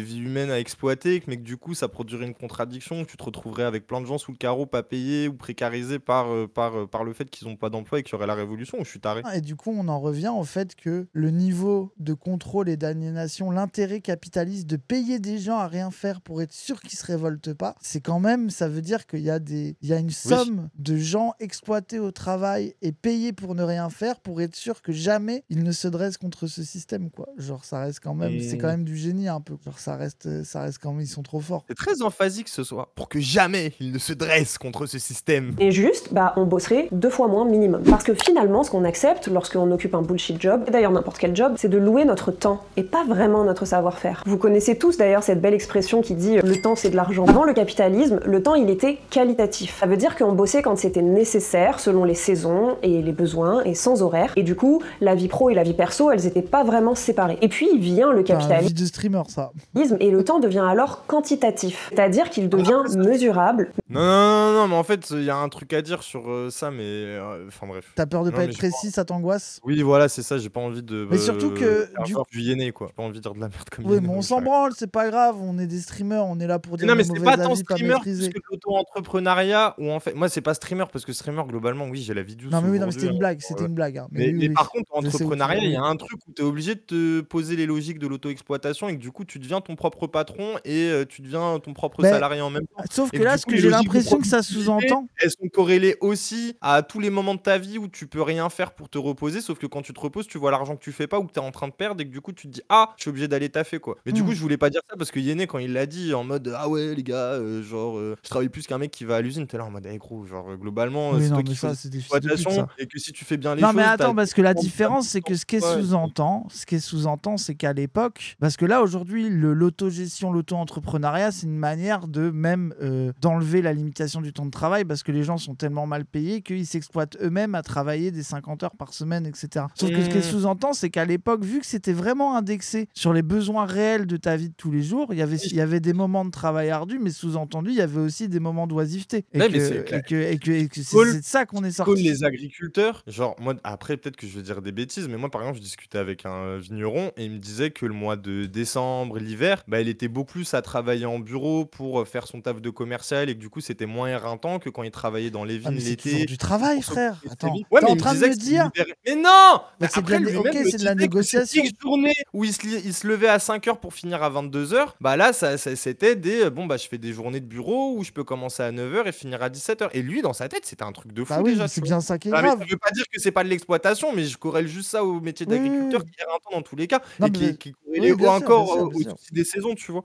Speaker 3: vies humaines à exploiter, mais que du coup ça produirait une contradiction, que tu te retrouverais avec plein de gens sous le carreau, pas payés ou précarisés par le fait qu'ils n'ont pas d'emploi et qu'il y aurait la révolution, ou je suis taré.
Speaker 2: Et du coup on en revient au fait que le niveau de contrôle et d'aliénation, l'intérêt capitaliste de payer des gens à rien faire pour être sûr qu'ils se révoltent pas, c'est quand même, ça veut dire qu'il y a une somme de gens exploités au travail et payés pour ne rien faire pour être sûr que jamais ils ne se dressent contre ce système, quoi. Genre ça reste quand même, c'est quand même du génie un peu. Genre ça reste quand même, ils sont trop forts.
Speaker 3: C'est très emphasique ce soir, pour que jamais ils ne se dressent contre ce système.
Speaker 1: Et juste, on bosserait 2 fois moins minimum. Parce que finalement, ce qu'on accepte lorsqu'on occupe un bullshit job, et d'ailleurs n'importe quel job, c'est de louer notre temps et pas vraiment notre savoir-faire. Vous connaissez tous d'ailleurs cette belle expression qui dit le temps c'est de l'argent. Avant le capitalisme, le temps il était qualitatif. Ça veut dire qu'on bossait quand c'était nécessaire, selon les saisons et les besoins, et sans horaire. Et du coup, la vie pro et la vie perso, elles étaient pas vraiment séparées. Et puis vient le capitalisme.
Speaker 2: Vie de streamer, ça.
Speaker 1: Et le temps devient alors quantitatif. C'est-à-dire qu'il devient mesurable.
Speaker 3: Non, mais en fait, il y a un truc à dire sur ça, mais enfin bref.
Speaker 2: T'as peur de pas être précis, ça t'angoisse?
Speaker 3: Oui, voilà, c'est ça, j'ai pas envie de.
Speaker 2: Mais surtout que.
Speaker 3: Du Yéné, quoi. J'ai pas envie de dire de la merde comme
Speaker 2: Oui, mais on s'en branle, c'est pas grave, on est des streamers, on est là pour dire
Speaker 3: non, mais
Speaker 2: nos
Speaker 3: c'est
Speaker 2: mauvais
Speaker 3: pas tant
Speaker 2: avis, pas
Speaker 3: streamer
Speaker 2: maîtriser.
Speaker 3: que l'auto-entrepreneuriat, où en fait. Moi, c'est pas streamer, parce que streamer, globalement, oui, j'ai la vie douce.
Speaker 2: Non, mais oui, c'était une blague, c'était une blague. Hein.
Speaker 3: Mais par contre, en entrepreneuriat, il y a un truc où t'es obligé de te poser les logiques de l'auto-exploitation et que du coup, tu deviens ton propre patron et tu deviens ton propre salarié en même temps.
Speaker 2: Sauf que là, ce que j'ai l'impression que ça sous-entend.
Speaker 3: Elles sont corrélées aussi à tous les moments de ta vie où tu peux rien faire pour te reposer, sauf que quand tu te reposes, tu vois l'argent que tu fais pas ou que t'es en train de perdre et que du coup, tu te dis ah, je suis obligé d'aller taffer, quoi. Mais du coup, je voulais pas dire ça parce que Yéné, quand il l'a dit en mode ah ouais, les gars, je travaille plus qu'un mec qui va à l'usine, t'es là en mode gros, genre globalement, c'est toi qui fais l'exploitation et que si tu fais bien les choses.
Speaker 2: Non, mais attends, parce que la différence, c'est que ce qui est sous-entend, c'est qu'à l'époque, parce que là, aujourd'hui, l'autogestion, l'auto-entrepreneuriat, c'est une manière de même d'enlever la limitation du temps de travail parce que les gens sont tellement mal payés qu'ils s'exploitent eux-mêmes à travailler des 50 heures par semaine, etc. Sauf que ce qui est sous-entend, c'est qu'à l'époque, vu que c'était vraiment indexé sur les besoins réels de ta vie de tous les jours, il y avait des moments de travail ardu, mais sous-entendu, il y avait aussi des moments d'oisiveté. Et que c'est de ça qu'on est sorti.
Speaker 3: Les agriculteurs, genre, moi, après, peut-être que je vais dire des bêtises, mais moi, par exemple, je discutais avec un vigneron et il me disait que le mois de décembre, l'hiver, il était beaucoup plus à travailler en bureau pour faire son taf de commercial et que du coup, c'était moins éreintant que quand il travaillait dans les vignes l'été.
Speaker 2: C'est du travail, frère. Attends,
Speaker 3: ouais,
Speaker 2: t'es en train de me dire.
Speaker 3: Mais non!
Speaker 2: C'est de la négociation.
Speaker 3: Une journée où il se levait à 5h pour finir à 22h, là, c'était des. Je fais des journées de bureau où je peux commencer à 9h et finir à 17h. Et lui, dans sa tête, c'était un truc de fou déjà.
Speaker 2: C'est bien ça qui est grave.
Speaker 3: Ça veut pas dire que c'est pas de l'exploitation, mais je corrèle juste ça au métier d'agriculteur qui est éreintant dans tous les cas et qui corrèle encore au souci des saisons, tu vois.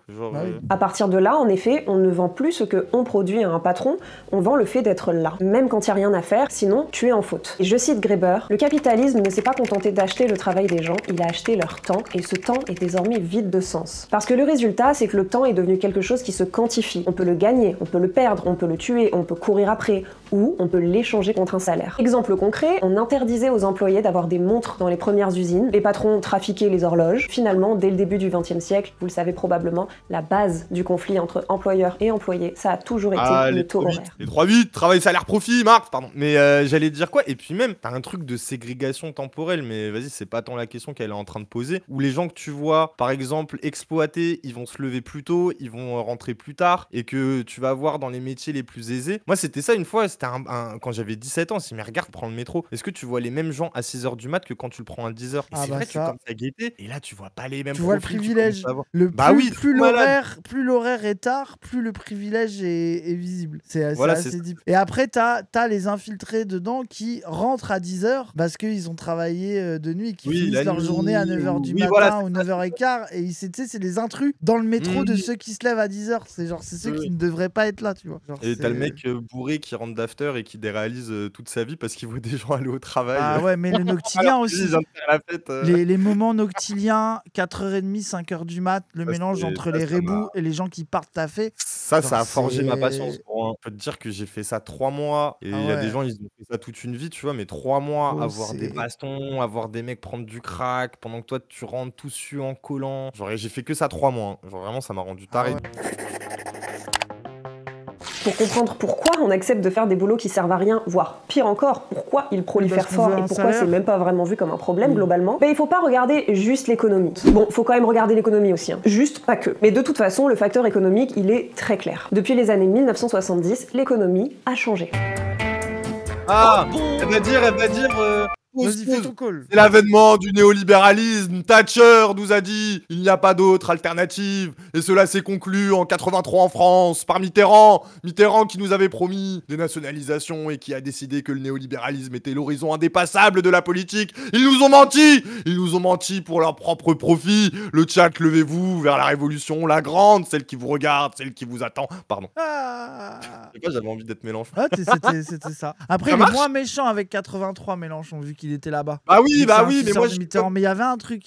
Speaker 1: À partir de là, en effet, on ne vend plus ce qu'on produit à un patron, on vend le fait d'être là. Même quand il n'y a rien à faire, sinon tu es en faute. Et je cite Graeber, le capitalisme ne s'est pas contenté d'acheter le travail des gens, il a acheté leur temps, et ce temps est désormais vide de sens. Parce que le résultat, c'est que le temps est devenu quelque chose qui se quantifie. On peut le gagner, on peut le perdre, on peut le tuer, on peut courir après, ou on peut l'échanger contre un salaire. Exemple concret, on interdisait aux employés d'avoir des montres dans les premières usines, les patrons trafiquaient les horloges. Finalement, dès le début du XXe siècle, vous le savez probablement, la base du conflit entre employeurs et employés, ça a toujours été le taux horaire.
Speaker 3: Les 3-8, travail, salaire, profit, Marc, pardon. Mais j'allais dire quoi? Et puis même, t'as un truc de ségrégation temporelle, mais vas-y, c'est pas tant la question qu'elle est en train de poser, où les gens que tu vois, par exemple, exploiter, ils vont se lever plus tôt, ils vont rentrer plus tard, et que tu vas voir avoir dans les métiers les plus aisés. Moi, c'était ça une fois, c'était quand j'avais 17 ans. Mais regarde, prends le métro. Est-ce que tu vois les mêmes gens à 6h du mat que quand tu le prends à 10h? Et c'est vrai, tu commences à guetter. Et là, tu vois pas les mêmes
Speaker 2: Tu vois le
Speaker 3: profils,
Speaker 2: privilège. Plus l'horaire est tard, plus le privilège est visible. C'est assez deep. Et après, t'as les infiltrés dedans qui rentrent à 10h parce qu'ils ont travaillé de nuit et qui finissent leur journée à 9h du matin ou 9h15. Et c'est les intrus dans le métro de ceux qui se lèvent à 10h. C'est ceux qui ne devraient pas être là, tu vois.
Speaker 3: Et t'as le mec bourré qui rentre d'after et qui déréalise toute sa vie parce qu'il voit des gens aller au travail.
Speaker 2: Ah ouais, mais le noctilien aussi. Les moments noctiliens, 4h30, 5h du mat, le mélange entre les rébous et les gens qui partent taffer.
Speaker 3: Ça a forgé ma patience. Je peux te dire que j'ai fait ça 3 mois. Et il y a des gens, ils ont fait ça toute une vie, tu vois. Mais 3 mois, avoir des bastons, avoir des mecs prendre du crack, pendant que toi, tu rentres tout suant, collant. Genre, j'ai fait que ça 3 mois. Genre, vraiment, ça m'a rendu taré.
Speaker 1: Pour comprendre pourquoi on accepte de faire des boulots qui servent à rien, voire pire encore, pourquoi ils prolifèrent fort et pourquoi c'est même pas vraiment vu comme un problème globalement, il faut pas regarder juste l'économie. Bon, faut quand même regarder l'économie aussi, juste pas que. Mais de toute façon, le facteur économique, il est très clair. Depuis les années 1970, l'économie a changé.
Speaker 3: Ah, elle va dire...
Speaker 2: Vas-y, fais ton call.
Speaker 3: C'est l'avènement du néolibéralisme. Thatcher nous a dit il n'y a pas d'autre alternative. Et cela s'est conclu en 83 en France par Mitterrand. Mitterrand qui nous avait promis des nationalisations et qui a décidé que le néolibéralisme était l'horizon indépassable de la politique. Ils nous ont menti. Ils nous ont menti pour leur propre profit. Le chat, levez-vous vers la révolution, la grande, celle qui vous regarde, celle qui vous attend. Pardon. Je sais pas, j'avais envie d'être Mélenchon.
Speaker 2: Ah, c'était ça. Après, il est moins méchant avec 83 Mélenchon vu qu'il était là-bas.
Speaker 3: Bah oui, mais moi
Speaker 2: Mitterrand. Mais il y avait un truc.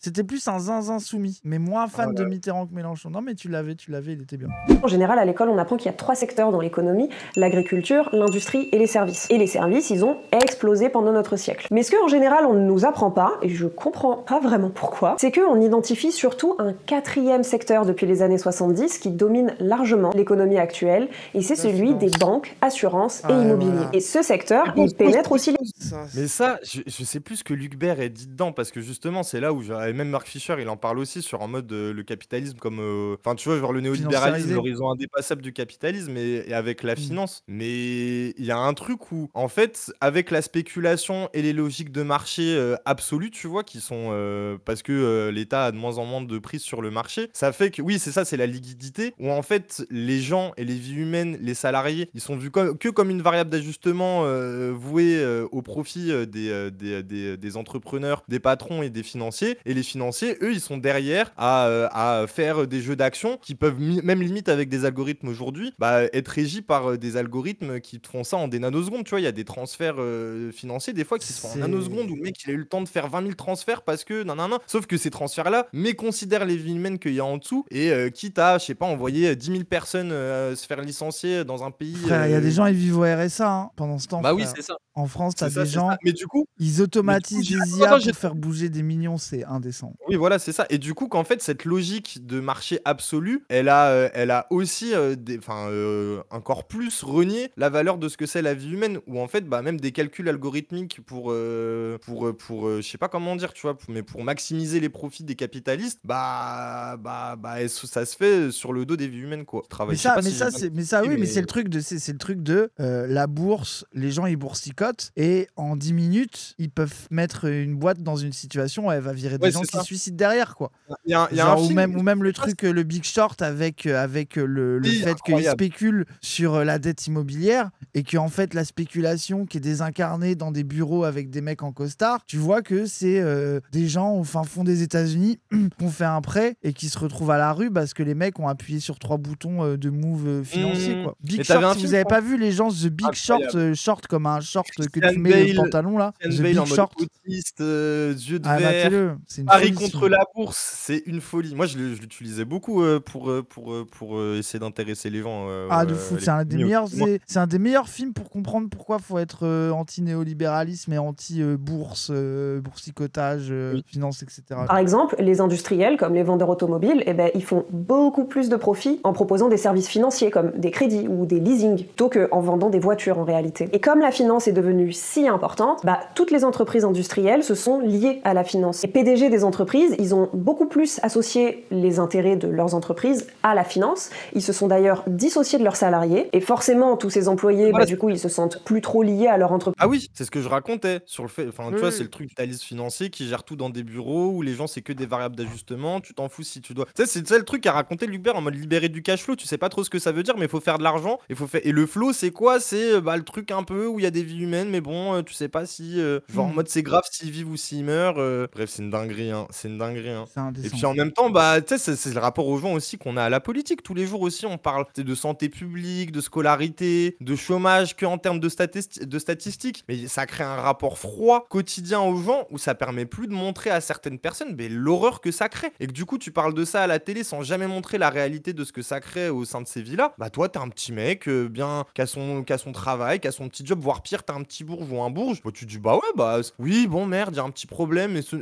Speaker 2: C'était plus un zinzin soumis, mais moins fan de Mitterrand que Mélenchon. Non, mais tu l'avais, il était bien.
Speaker 1: En général, à l'école, on apprend qu'il y a 3 secteurs dans l'économie: l'agriculture, l'industrie et les services. Et les services, ils ont explosé pendant notre siècle. Mais ce qu'en général, on ne nous apprend pas, et je comprends pas vraiment pourquoi, c'est qu'on identifie surtout un 4e secteur depuis les années 70 qui domine largement l'économie actuelle, et c'est celui des banques, assurances et immobilier. Voilà. Et ce secteur, il pénètre aussi les...
Speaker 3: Mais ça, je sais plus ce que Luc Baird a dit dedans, parce que justement, c'est là où, et même Mark Fisher, il en parle aussi, sur en mode le capitalisme comme... Enfin, tu vois, genre le néolibéralisme, l'horizon indépassable du capitalisme, et avec la finance. Mais il y a un truc où, en fait, avec la spéculation et les logiques de marché absolues, tu vois, qui sont... parce que l'État a de moins en moins de prise sur le marché, ça fait que, oui, c'est ça, c'est la liquidité, où en fait, les gens et les vies humaines, les salariés, ils sont vus que comme une variable d'ajustement vouée au profit des entrepreneurs, des patrons et des financiers. Et les financiers, eux, ils sont derrière à faire des jeux d'action qui peuvent, même limite avec des algorithmes aujourd'hui, être régis par des algorithmes qui te font ça en des nanosecondes. Tu vois, il y a des transferts financiers, des fois, qui se font en nanosecondes, où le mec, il a eu le temps de faire 20 000 transferts parce que... Sauf que ces transferts-là méconsidèrent les vies humaines qu'il y a en dessous et quitte à, je sais pas, envoyer 10 000 personnes se faire licencier dans un pays...
Speaker 2: Frère, il y a des gens, ils vivent au RSA pendant ce temps.
Speaker 3: Bah frère. Oui, c'est ça.
Speaker 2: En France, t'as des gens,
Speaker 3: mais du coup,
Speaker 2: ils automatisent des IA pour faire bouger des millions, c'est indécent.
Speaker 3: Oui, voilà, c'est ça. Et du coup, qu'en fait, cette logique de marché absolu, elle a aussi encore plus renié la valeur de ce que c'est la vie humaine, où en fait, même des calculs algorithmiques pour je sais pas comment dire, tu vois, mais pour maximiser les profits des capitalistes, ça se fait sur le dos des vies humaines, quoi.
Speaker 2: Mais ça, c'est le truc de la bourse, les gens ils boursicotent et en 10 minutes ils peuvent mettre une boîte dans une situation où elle va virer des gens qui se suicident derrière, quoi.
Speaker 3: Il y a un film,
Speaker 2: ou même le truc, le Big Short avec le fait qu'ils spéculent sur la dette immobilière et que en fait la spéculation qui est désincarnée dans des bureaux avec des mecs en costard, tu vois que c'est des gens au fin fond des États-Unis qui ont fait un prêt et qui se retrouvent à la rue parce que les mecs ont appuyé sur 3 boutons de move financier, quoi. Big Short, si vous avez pas vu les gens, The Big Short, short comme un short que tu mets le pantalon là, The Big Short,
Speaker 3: autiste, yeux de verre, Paris contre la bourse, c'est une folie. Moi je l'utilisais beaucoup pour essayer d'intéresser les gens.
Speaker 2: De fou, c'est un des meilleurs films pour comprendre pourquoi faut être anti-néolibéralisme et anti-bourse, boursicotage, finance, etc.
Speaker 1: Par exemple, les industriels comme les vendeurs automobiles, ils font beaucoup plus de profit en proposant des services financiers comme des crédits ou des leasings plutôt qu'en vendant des voitures en réalité. Et comme la finance est devenue si importante, Bah, toutes les entreprises industrielles se sont liées à la finance. Les PDG des entreprises, ils ont beaucoup plus associé les intérêts de leurs entreprises à la finance. Ils se sont d'ailleurs dissociés de leurs salariés. Et forcément, tous ces employés, bah, du coup, ils se sentent plus trop liés à leur entreprise.
Speaker 3: Ah oui, c'est ce que je racontais sur le fait. Enfin, tu vois, c'est le truc capitaliste financier qui gère tout dans des bureaux où les gens, c'est que des variables d'ajustement. Tu t'en fous si tu dois. Tu sais, c'est ça le truc qu'a raconté Luc Baird en mode libérer du cash flow. Tu sais pas trop ce que ça veut dire, mais il faut faire de l'argent. Et le flow, c'est quoi? C'est bah, le truc un peu où il y a des vies humaines, mais bon, tu sais pas si. Genre en mode c'est grave s'ils vivent ou s'ils meurent. Bref, c'est une dinguerie, hein. C'est une dinguerie, hein. Et puis en même temps, bah, tu sais, c'est le rapport aux gens aussi qu'on a à la politique. Tous les jours aussi, on parle de santé publique, de scolarité, de chômage, que en termes de statistiques. Mais ça crée un rapport froid quotidien aux gens où ça permet plus de montrer à certaines personnes l'horreur que ça crée. Et que du coup, tu parles de ça à la télé sans jamais montrer la réalité de ce que ça crée au sein de ces villas. Bah, toi, t'es un petit mec, bien, qui a son travail, qui a son petit job, voire pire, t'es un petit bourge ou un bourge. Bah, tu dis, bah ouais, bah oui, bon, merde, il y a un petit problème, mais ce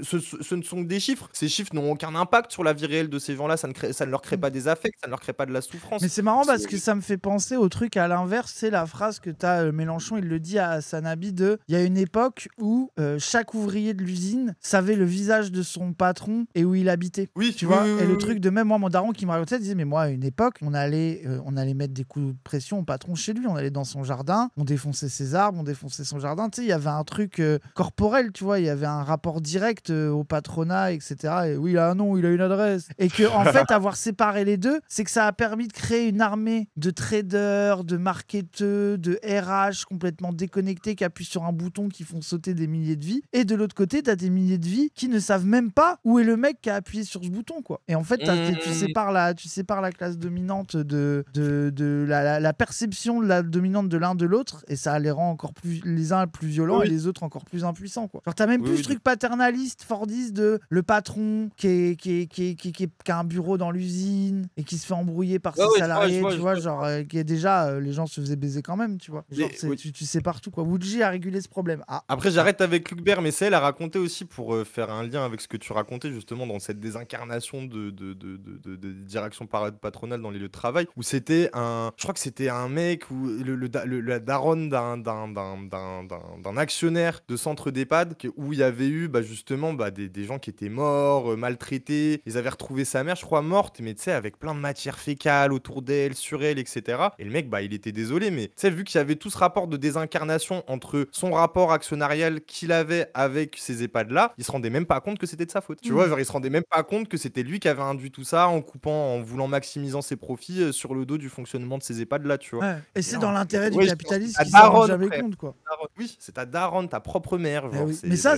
Speaker 3: ne sont que des chiffres. Ces chiffres n'ont aucun impact sur la vie réelle de ces gens-là. Ça ne leur crée pas des affects, ça ne leur crée pas de la souffrance.
Speaker 2: Mais c'est marrant parce que ça me fait penser au truc à l'inverse. C'est la phrase que t'as, Mélenchon, il le dit à Sanabi de il y a une époque où chaque ouvrier de l'usine savait le visage de son patron et où il habitait.
Speaker 3: Oui,
Speaker 2: tu vois. Et le truc de même, moi, mon daron qui me racontait, disait mais moi, à une époque, on allait mettre des coups de pression au patron chez lui. On allait dans son jardin, on défonçait ses arbres, on défonçait son jardin. Tu sais, il y avait un truc corporel, tu vois. Il y avait un rapport direct au patronat, etc. Et oui, il a un nom, il a une adresse. Et que en fait, avoir séparé les deux, c'est que ça a permis de créer une armée de traders, de marketeurs, de RH complètement déconnectés qui appuient sur un bouton qui font sauter des milliers de vies. Et de l'autre côté, t'as des milliers de vies qui ne savent même pas où est le mec qui a appuyé sur ce bouton, quoi. Et en fait, tu sépares la classe dominante de la perception de la dominante de l'un de l'autre, et ça les rend encore plus, les uns plus violents et les autres encore plus impuissants, quoi. Genre, t'as même plus ce truc paternaliste, fordiste de le patron qui a un bureau dans l'usine et qui se fait embrouiller par ses salariés, tu vois, genre, qui est déjà, les gens se faisaient baiser quand même, tu vois. Genre, tu sais partout, quoi. Woodji a régulé ce problème.
Speaker 3: Après, j'arrête avec Luc Baird, mais c'est elle a raconté aussi pour faire un lien avec ce que tu racontais justement dans cette désincarnation de direction patronale dans les lieux de travail, où c'était je crois que c'était un mec où la daronne d'un actionnaire de centre d'EHPAD où il y avait eu justement des gens qui étaient morts, maltraités. Ils avaient retrouvé sa mère, je crois, morte, mais tu sais, avec plein de matière fécale autour d'elle, sur elle, etc. Et le mec, il était désolé, mais tu sais, vu qu'il y avait tout ce rapport de désincarnation entre son rapport actionnarial qu'il avait avec ces EHPAD-là, il se rendait même pas compte que c'était de sa faute. Tu vois, genre, il se rendait même pas compte que c'était lui qui avait induit tout ça en voulant maximiser ses profits sur le dos du fonctionnement de ces EHPAD-là, tu vois.
Speaker 2: Ouais. Et c'est dans l'intérêt du capitaliste qui
Speaker 3: s'en
Speaker 2: rend jamais compte, quoi.
Speaker 3: Oui, c'est ta daronne, ta propre mère. Genre,
Speaker 2: oui. Mais ça,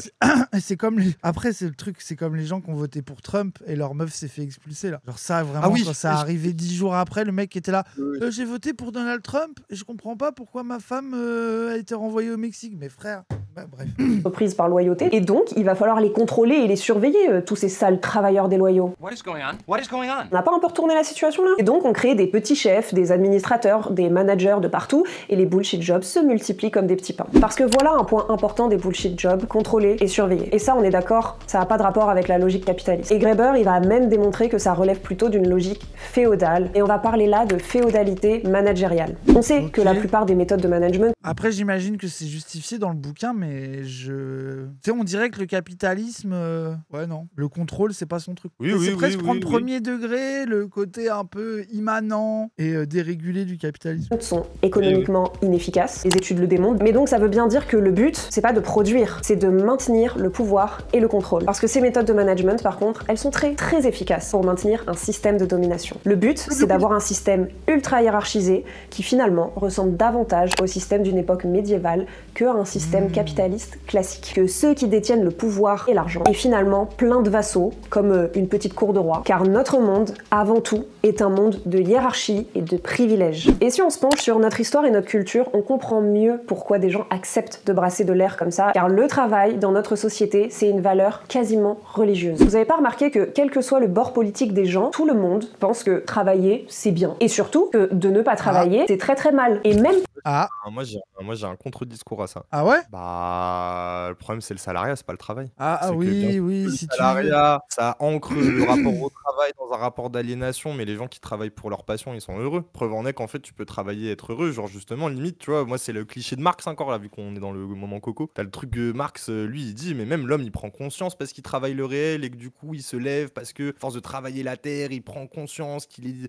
Speaker 2: c'est comme après, c'est le truc, c'est comme les gens qui ont voté pour Trump et leur meuf s'est fait expulser, là. Genre ça, vraiment, quand ça arrivait 10 jours après, le mec était là. J'ai voté pour Donald Trump et je comprends pas pourquoi ma femme a été renvoyée au Mexique. Mais frère, bref.
Speaker 1: Reprise par loyauté. Et donc, il va falloir les contrôler et les surveiller, tous ces sales travailleurs déloyaux.
Speaker 5: What is going on? What is going on?
Speaker 1: On n'a pas un peu retourné la situation là? Et donc, on crée des petits chefs, des administrateurs, des managers de partout, et les bullshit jobs se multiplient comme des petits pains. Parce que voilà un point important des bullshit jobs, contrôler et surveiller. Et ça, on est d'accord, ça n'a pas de rapport avec la logique capitaliste. Et Graeber, il va même démontrer que ça relève plutôt d'une logique féodale. Et on va parler là de féodalité managériale. On sait que la plupart des méthodes de management...
Speaker 2: Après, j'imagine que c'est justifié dans le bouquin, mais tu sais, on dirait que le capitalisme... Ouais, non. Le contrôle, c'est pas son truc. C'est presque prendre premier degré, le côté un peu immanent et dérégulé du capitalisme.
Speaker 1: Sont économiquement inefficaces, les études le démontrent, mais donc ça veut bien dire que le but, c'est pas de produire, c'est de maintenir le pouvoir et le contrôle. Parce que ces méthodes de management, par contre, elles sont très très efficaces pour maintenir un système de domination. Le but, c'est d'avoir un système ultra hiérarchisé qui finalement ressemble davantage au système d'une époque médiévale qu'un système capitaliste classique. Que ceux qui détiennent le pouvoir et l'argent est finalement plein de vassaux, comme une petite cour de roi, car notre monde, avant tout, est un monde de hiérarchie et de privilèges. Et si on se penche sur notre histoire et notre culture, on comprend mieux pourquoi des gens acceptent de brasser de l'air comme ça, car le travail, dans notre société, c'est une valeur quasiment religieuse. Vous avez pas remarqué que, quel que soit le bord politique des gens, tout le monde pense que travailler, c'est bien. Et surtout, que de ne pas travailler, c'est très très mal. Et même...
Speaker 3: Moi, j'ai un contre-discours à ça.
Speaker 2: Ah ouais?
Speaker 3: Le problème, c'est le salariat, c'est pas le travail.
Speaker 2: Oui,
Speaker 3: le
Speaker 2: si
Speaker 3: salariat, ça ancre le rapport au travail dans un rapport d'aliénation, mais les gens qui travaillent pour leur passion, ils sont heureux. Preuve en est qu'en fait, tu peux travailler et être heureux. Genre, justement, limite, tu vois, moi, c'est le cliché de Marx encore, là, vu qu'on est dans le moment coco. T'as le truc que Marx, lui, il dit, mais même l'homme, il prend conscience parce qu'il travaille le réel et que du coup, il se lève parce que, à force de travailler la terre, il prend conscience qu'il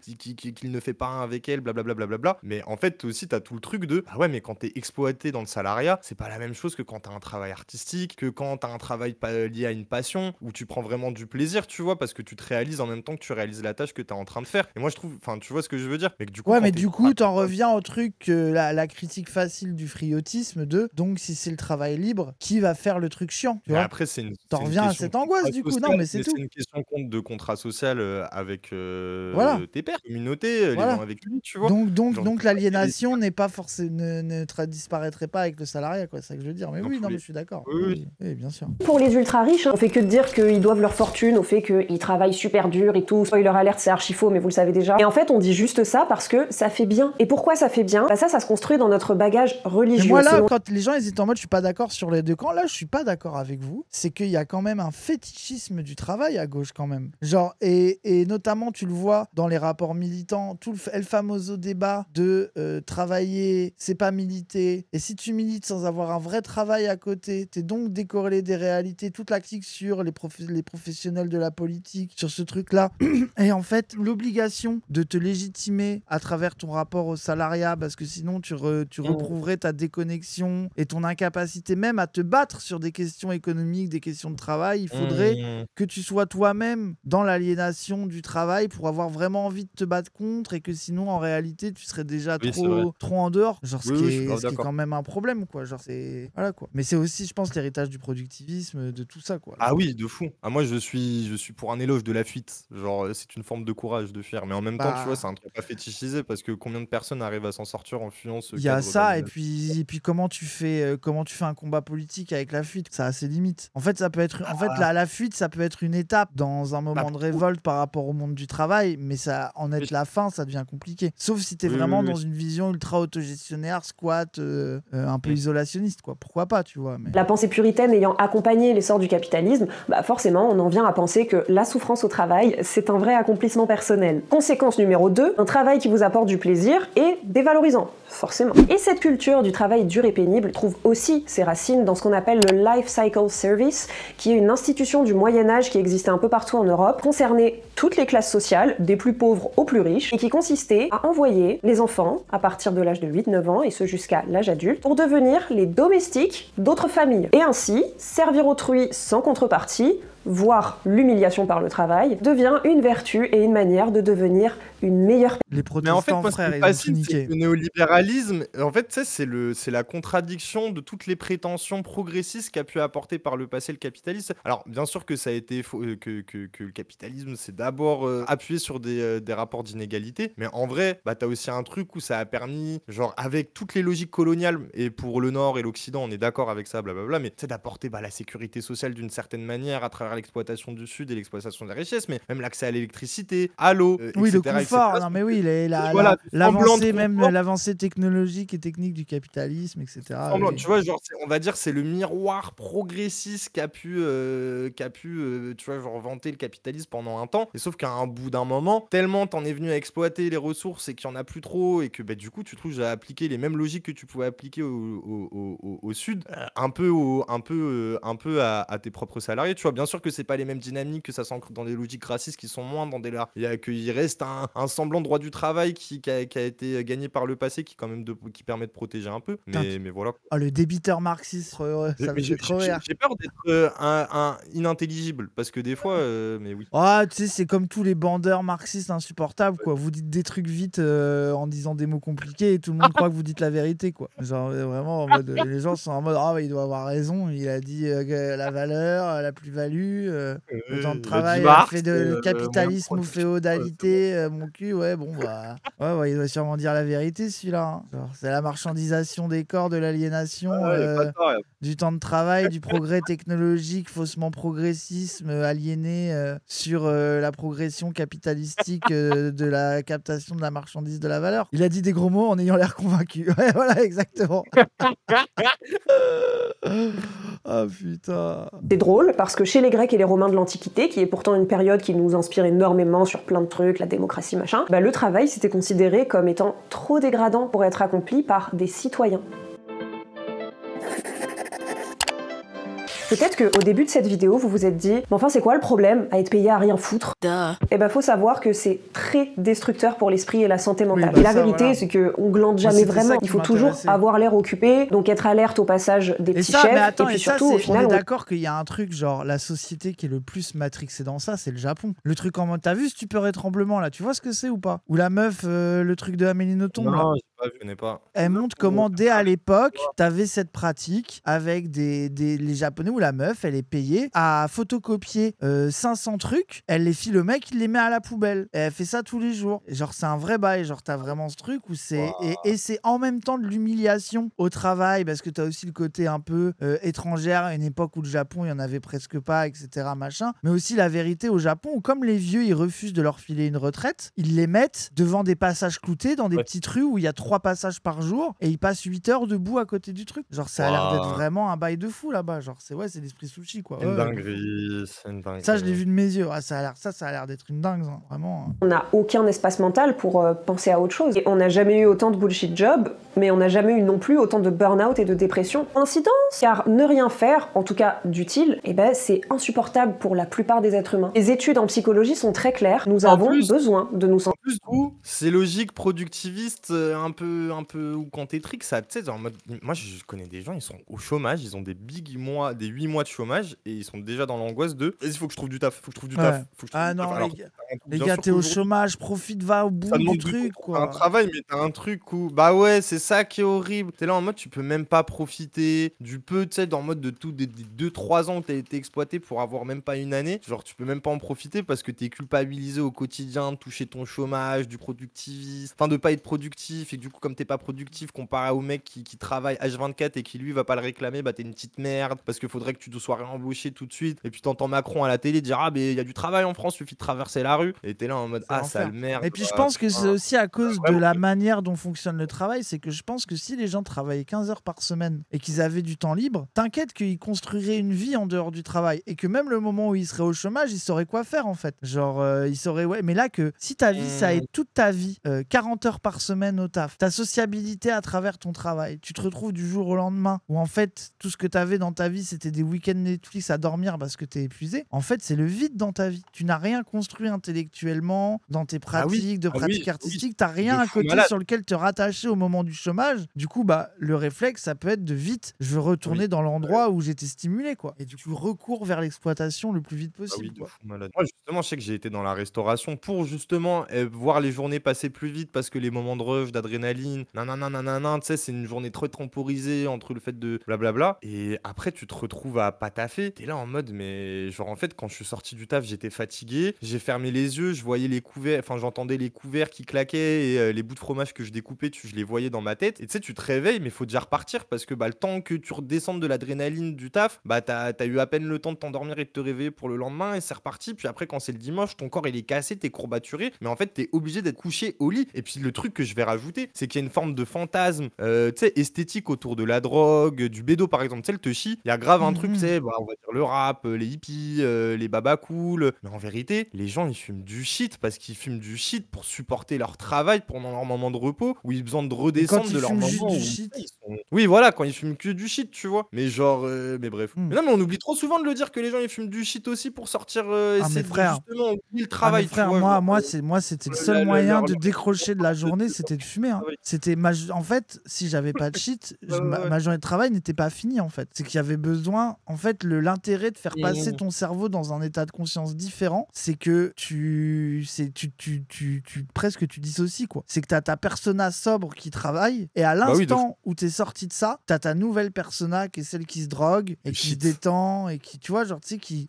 Speaker 3: ne fait pas un avec elle, blablabla. Mais en fait, aussi, t'as tout le truc de, ah ouais, mais quand t'es exploité dans le salariat, c'est pas la même chose que quand t'as un travail artistique, que quand t'as un travail lié à une passion, où tu prends vraiment du plaisir, tu vois, parce que tu te réalises en même temps que tu réalises la tâche que t'es en train de faire. Et moi, je trouve, enfin, tu vois ce que je veux dire? Mais que du coup,
Speaker 2: Ouais,
Speaker 3: quand
Speaker 2: mais
Speaker 3: t'es
Speaker 2: du coup, t'en reviens au truc, la critique facile du friotisme de, donc si c'est le travail libre, qui va faire le truc chiant, tu
Speaker 3: mais
Speaker 2: vois?
Speaker 3: après,
Speaker 2: T'en reviens à cette angoisse, du coup. Non, mais c'est tout.
Speaker 3: C'est une question de contrat social avec
Speaker 2: Voilà.
Speaker 3: tes pairs, communauté, les
Speaker 2: Voilà.
Speaker 3: gens avec lui, tu vois. Genre,
Speaker 2: Donc l'aliénation n'est pas forcément ne disparaîtrait pas avec le salariat, quoi. C'est ça que je veux dire. Mais
Speaker 3: Dans
Speaker 2: oui,
Speaker 3: tous
Speaker 2: non,
Speaker 3: les-
Speaker 2: mais je suis d'accord.
Speaker 3: Oui.
Speaker 2: Oui, bien sûr.
Speaker 1: Pour les ultra riches, on fait que de dire qu'ils doivent leur fortune au fait qu'ils travaillent super dur et tout. Spoiler alert, c'est archi faux, mais vous le savez déjà. Et en fait, on dit juste ça parce que ça fait bien. Et pourquoi ça fait bien? Bah ça se construit dans notre bagage religieux.
Speaker 2: Mais moi là,
Speaker 1: Sinon-
Speaker 2: quand les gens hésitent en mode je suis pas d'accord sur les deux camps, là je suis pas d'accord avec vous. C'est qu'il y a quand même un fétichisme du travail à gauche quand même. Genre, et notamment tu le vois dans les rapports militants, tout le famoso débat de travailler, c'est pas militer. Et si tu milites sans avoir un vrai travail à côté, t'es donc décorrélé des réalités, toute la clique sur les professionnels de la politique, sur ce truc-là. Et en fait, l'obligation de te légitimer à travers ton rapport au salariat, parce que sinon tu retrouverais ta déconnexion et ton incapacité même à te battre sur des questions économiques, des questions de travail. Il faudrait que tu sois toi-même dans l'aliénation du travail pour avoir vraiment envie de te battre contre, et que sinon en réalité tu serais déjà
Speaker 3: Oui, c'est vrai.
Speaker 2: trop en dehors. Genre
Speaker 3: Oui, je suis grave
Speaker 2: ce qui est
Speaker 3: d'accord.
Speaker 2: quand même un problème, quoi. Genre c'est voilà, quoi. Mais c'est aussi, je pense, l'héritage du productivisme, de tout ça, quoi.
Speaker 3: Ah oui, de fou. Ah, moi, je suis pour un éloge de la fuite. Genre, c'est une forme de courage de fuir. Mais en même temps, tu vois,
Speaker 2: Bah,
Speaker 3: c'est un truc à fétichiser parce que combien de personnes arrivent à s'en sortir en fuyant ce
Speaker 2: il y a
Speaker 3: cadre
Speaker 2: ça, et
Speaker 3: d'aliénation?
Speaker 2: puis comment tu fais un combat politique avec la fuite? Ça a ses limites. En fait, ça peut être, en fait, la fuite, ça peut être une étape dans un moment de révolte par rapport au monde du travail, mais ça en être la fin, ça devient compliqué. Sauf si t'es vraiment dans une vision ultra autogestionnaire, squat, un peu isolationniste, quoi. Pourquoi pas, tu vois, mais...
Speaker 1: La pensée puritaine ayant accompagné l'essor du capitalisme, bah forcément on en vient à penser que la souffrance au travail, c'est un vrai accomplissement personnel. Conséquence numéro 2, un travail qui vous apporte du plaisir est dévalorisant, forcément. Et cette culture du travail dur et pénible trouve aussi ses racines dans ce qu'on appelle le Life Cycle Service, qui est une institution du Moyen-Âge qui existait un peu partout en Europe, concernait toutes les classes sociales, des plus pauvres aux plus riches, et qui consistait à envoyer les enfants à partir de l'âge de 8-9 ans, et ce jusqu'à l'âge adulte, pour devenir les domestiques d'autres familles. Et ainsi, servir autrui sans contrepartie, voire l'humiliation par le travail, devient une vertu et une manière de devenir une meilleure
Speaker 2: Les
Speaker 3: Mais en fait,
Speaker 2: protestants,
Speaker 3: moi, ce qui
Speaker 2: frère,
Speaker 3: me
Speaker 2: ils ont tout
Speaker 3: fascine, c'est
Speaker 2: niqué.
Speaker 3: que le néolibéralisme, en fait, tu sais, c'est la contradiction de toutes les prétentions progressistes qu'a pu apporter par le passé le capitalisme. Alors, bien sûr que ça a été faux, que le capitalisme, c'est d'abord appuyé sur des rapports d'inégalité, mais en vrai, bah, t'as aussi un truc où ça a permis, genre, avec toutes les logiques coloniales, et pour le Nord et l'Occident, on est d'accord avec ça, blablabla, mais tu sais, d'apporter bah, la sécurité sociale d'une certaine manière à travers l'exploitation du Sud et l'exploitation des richesses, mais même l'accès à l'électricité, à l'eau,
Speaker 2: Oui, le
Speaker 3: etc.,
Speaker 2: confort.
Speaker 3: etc.
Speaker 2: Non, mais oui,
Speaker 3: Voilà,
Speaker 2: l'avancée, même
Speaker 3: confort.
Speaker 2: l'avancée technologique et technique du capitalisme, etc.
Speaker 3: Semblant,
Speaker 2: oui.
Speaker 3: tu vois, genre, on va dire c'est le miroir progressiste qu'a pu, tu vois, genre, vanter le capitalisme pendant un temps. Et sauf qu'à un bout d'un moment, tellement t'en es venu à exploiter les ressources et qu'il y en a plus trop, et que bah, du coup, tu trouves à appliquer les mêmes logiques que tu pouvais appliquer au Sud, un peu à tes propres salariés. Tu vois, bien sûr que c'est pas les mêmes dynamiques, que ça s'ancre dans des logiques racistes qui sont moindres, qu'il reste un semblant de droit du travail qui a été gagné par le passé, qui quand même qui permet de protéger un peu. Mais voilà.
Speaker 2: Oh, le débiteur marxiste, ça me
Speaker 3: Mais
Speaker 2: fait trop rire.
Speaker 3: j'ai peur d'être un inintelligible parce que des fois, mais oui.
Speaker 2: Ah, tu sais, c'est comme tous les bandeurs marxistes insupportables, quoi. Vous dites des trucs vite en disant des mots compliqués et tout le monde croit que vous dites la vérité, quoi. Genre, vraiment, en mode, les gens sont en mode, ah, il doit avoir raison, il a dit que la valeur, la plus-value, le temps de travail, fait de le capitalisme ou féodalité, mon cul, ouais, bon, bah. Ouais, il doit sûrement dire la vérité, celui-là. Hein. Genre, c'est la marchandisation des corps, de l'aliénation, du temps de travail, du progrès technologique, faussement progressisme, aliéné sur la progression capitalistique de la captation de la marchandise de la valeur. Il a dit des gros mots en ayant l'air convaincu. Ouais, voilà, exactement. Ah putain.
Speaker 1: C'est drôle parce que chez les Grecs et les Romains de l'Antiquité, qui est pourtant une période qui nous inspire énormément sur plein de trucs, la démocratie, machin, bah le travail c'était considéré comme étant trop dégradant pour être accompli par des citoyens. Peut-être qu'au début de cette vidéo, vous vous êtes dit « Mais enfin, c'est quoi le problème à être payé à rien foutre ?» Eh ben, faut savoir que c'est très destructeur pour l'esprit et la santé mentale.
Speaker 2: Oui,
Speaker 1: et la vérité, c'est qu'on glande jamais vraiment. Il faut toujours avoir l'air occupé, donc être alerte au passage des petits chefs.
Speaker 2: Mais attends,
Speaker 1: et puis surtout, au final,
Speaker 2: on est d'accord qu'il y a un truc, genre, la société qui est le plus matrixée dans ça, c'est le Japon. Le truc en mode, t'as vu Stupeur et Tremblement, là, tu vois ce que c'est ou pas? Ou la meuf, le truc de Amélie Nothomb, là.
Speaker 3: Non, je connais pas.
Speaker 2: Elle montre comment, dès à l'époque, t'avais cette pratique avec les Japonais où la meuf, elle est payée à photocopier 500 trucs, elle les file au mec, il les met à la poubelle. Et elle fait ça tous les jours. Et genre, c'est un vrai bail. Genre, t'as vraiment ce truc où c'est... Et c'est en même temps de l'humiliation au travail, parce que t'as aussi le côté un peu étrangère, à une époque où le Japon, il y en avait presque pas, etc. machin. Mais aussi la vérité au Japon, où comme les vieux, ils refusent de leur filer une retraite, ils les mettent devant des passages cloutés, dans des petites rues où il y a 3 passages par jour, et ils passent 8 heures debout à côté du truc. Genre, ça a l'air d'être vraiment un bail de fou là-bas. Genre, c'est l'esprit sushi, quoi.
Speaker 3: Une dinguerie, c'est une dinguerie.
Speaker 2: Ça, je l'ai vu de mes yeux. Ah, ça a l'air d'être une dingue, hein, vraiment.
Speaker 1: On n'a aucun espace mental pour penser à autre chose. Et on n'a jamais eu autant de bullshit jobs, mais on n'a jamais eu non plus autant de burn-out et de dépression. Coïncidence, car ne rien faire, en tout cas d'utile, eh ben, c'est insupportable pour la plupart des êtres humains. Les études en psychologie sont très claires. Nous avons besoin de nous sentir.
Speaker 3: En plus, c'est logique, productiviste, un peu ou contétrique, ça, tu sais, en mode... Moi, je connais des gens, ils sont au chômage, ils ont des 8 mois de chômage, et ils sont déjà dans l'angoisse de « Vas-y, faut que je trouve du taf, faut que je trouve du taf. »
Speaker 2: Ah non, les gars, t'es au chômage, profite, va au bout du truc, quoi.
Speaker 3: T'as un travail, mais t'as un truc où... Bah ouais, c'est ça qui est horrible. T'es là en mode, tu peux même pas profiter du peu, tu sais, dans le mode de tout, des 2-3 ans où t'as été exploité pour avoir même pas une année. Genre, tu peux même pas en profiter parce que t'es culpabilisé au quotidien de toucher ton chômage, du productivisme, enfin de pas être productif, et que du coup, comme t'es pas productif, comparé au mec qui travaille H24 et qui lui va pas le réclamer, bah t'es une petite merde parce qu'il faudrait que tu te sois réembauché tout de suite. Et puis t'entends Macron à la télé dire « Ah, mais il y a du travail en France, il suffit de traverser la rue. » Et t'es là en mode « Ah, sale merde. »
Speaker 2: Et puis je pense que c'est aussi à cause de la manière dont fonctionne le travail, c'est que je pense que si les gens travaillaient 15 heures par semaine et qu'ils avaient du temps libre, t'inquiète qu'ils construiraient une vie en dehors du travail et que même le moment où ils seraient au chômage, ils sauraient quoi faire en fait. Genre, ils sauraient, mais là que si ta vie, ça est toute ta vie, 40 heures par semaine au taf, ta sociabilité à travers ton travail, tu te retrouves du jour au lendemain où en fait, tout ce que t'avais dans ta vie, c'était des week-ends Netflix à dormir parce que t'es épuisé. En fait, c'est le vide dans ta vie. Tu n'as rien construit intellectuellement dans tes pratiques, pratiques artistiques. T'as rien à côté sur lequel te rattacher au moment du chômage. Du coup, bah, le réflexe, ça peut être de vite, je veux retourner dans l'endroit où j'étais stimulé, quoi. Et du coup, recours vers l'exploitation le plus vite possible.
Speaker 3: Moi, justement, je sais que j'ai été dans la restauration pour justement voir les journées passer plus vite parce que les moments de rush, d'adrénaline, tu sais, c'est une journée trop temporisée entre le fait de blablabla. Et après, tu te retrouves à pas taffer. T'es là en mode, mais genre, en fait, quand je suis sorti du taf, j'étais fatigué. J'ai fermé les yeux, je voyais les couverts, enfin, j'entendais les couverts qui claquaient et les bouts de fromage que je découpais, je les voyais dans ma tête. Et tu sais, tu te réveilles, mais faut déjà repartir parce que bah, le temps que tu redescendes de l'adrénaline du taf, bah, t'as eu à peine le temps de t'endormir et de te réveiller pour le lendemain et c'est reparti. Puis après, quand c'est le dimanche, ton corps il est cassé, t'es courbaturé, mais en fait, t'es obligé d'être couché au lit. Et puis, le truc que je vais rajouter, c'est qu'il y a une forme de fantasme, tu sais, esthétique autour de la drogue, du bédo par exemple. Tu sais, le touchy, il y a grave un truc, tu sais, bah, on va dire le rap, les hippies, les babas cool. Mais en vérité, les gens ils fument du shit parce qu'ils fument du shit pour supporter leur travail pendant leur moment de repos où ils ont besoin de redescendre de leur moment. Oui, voilà, quand ils fument que du shit, tu vois. Mais genre, mais bref. Mais non, mais on oublie trop souvent de le dire que les gens ils fument du shit aussi pour sortir essayer de justement oublier le travail.
Speaker 2: Frère, moi c'était le seul moyen de décrocher de la journée, c'était de fumer. Hein. C'était en fait, si j'avais pas de shit, ma journée de travail n'était pas finie en fait. C'est qu'il y avait besoin, en fait, l'intérêt de faire passer ton cerveau dans un état de conscience différent, c'est que presque tu dissocies quoi. C'est que t'as ta persona sobre qui travaille et à l'instant où t'es sorti de ça, t'as ta nouvelle persona qui est celle qui se drogue et qui se détend et qui, tu vois, genre tu sais qui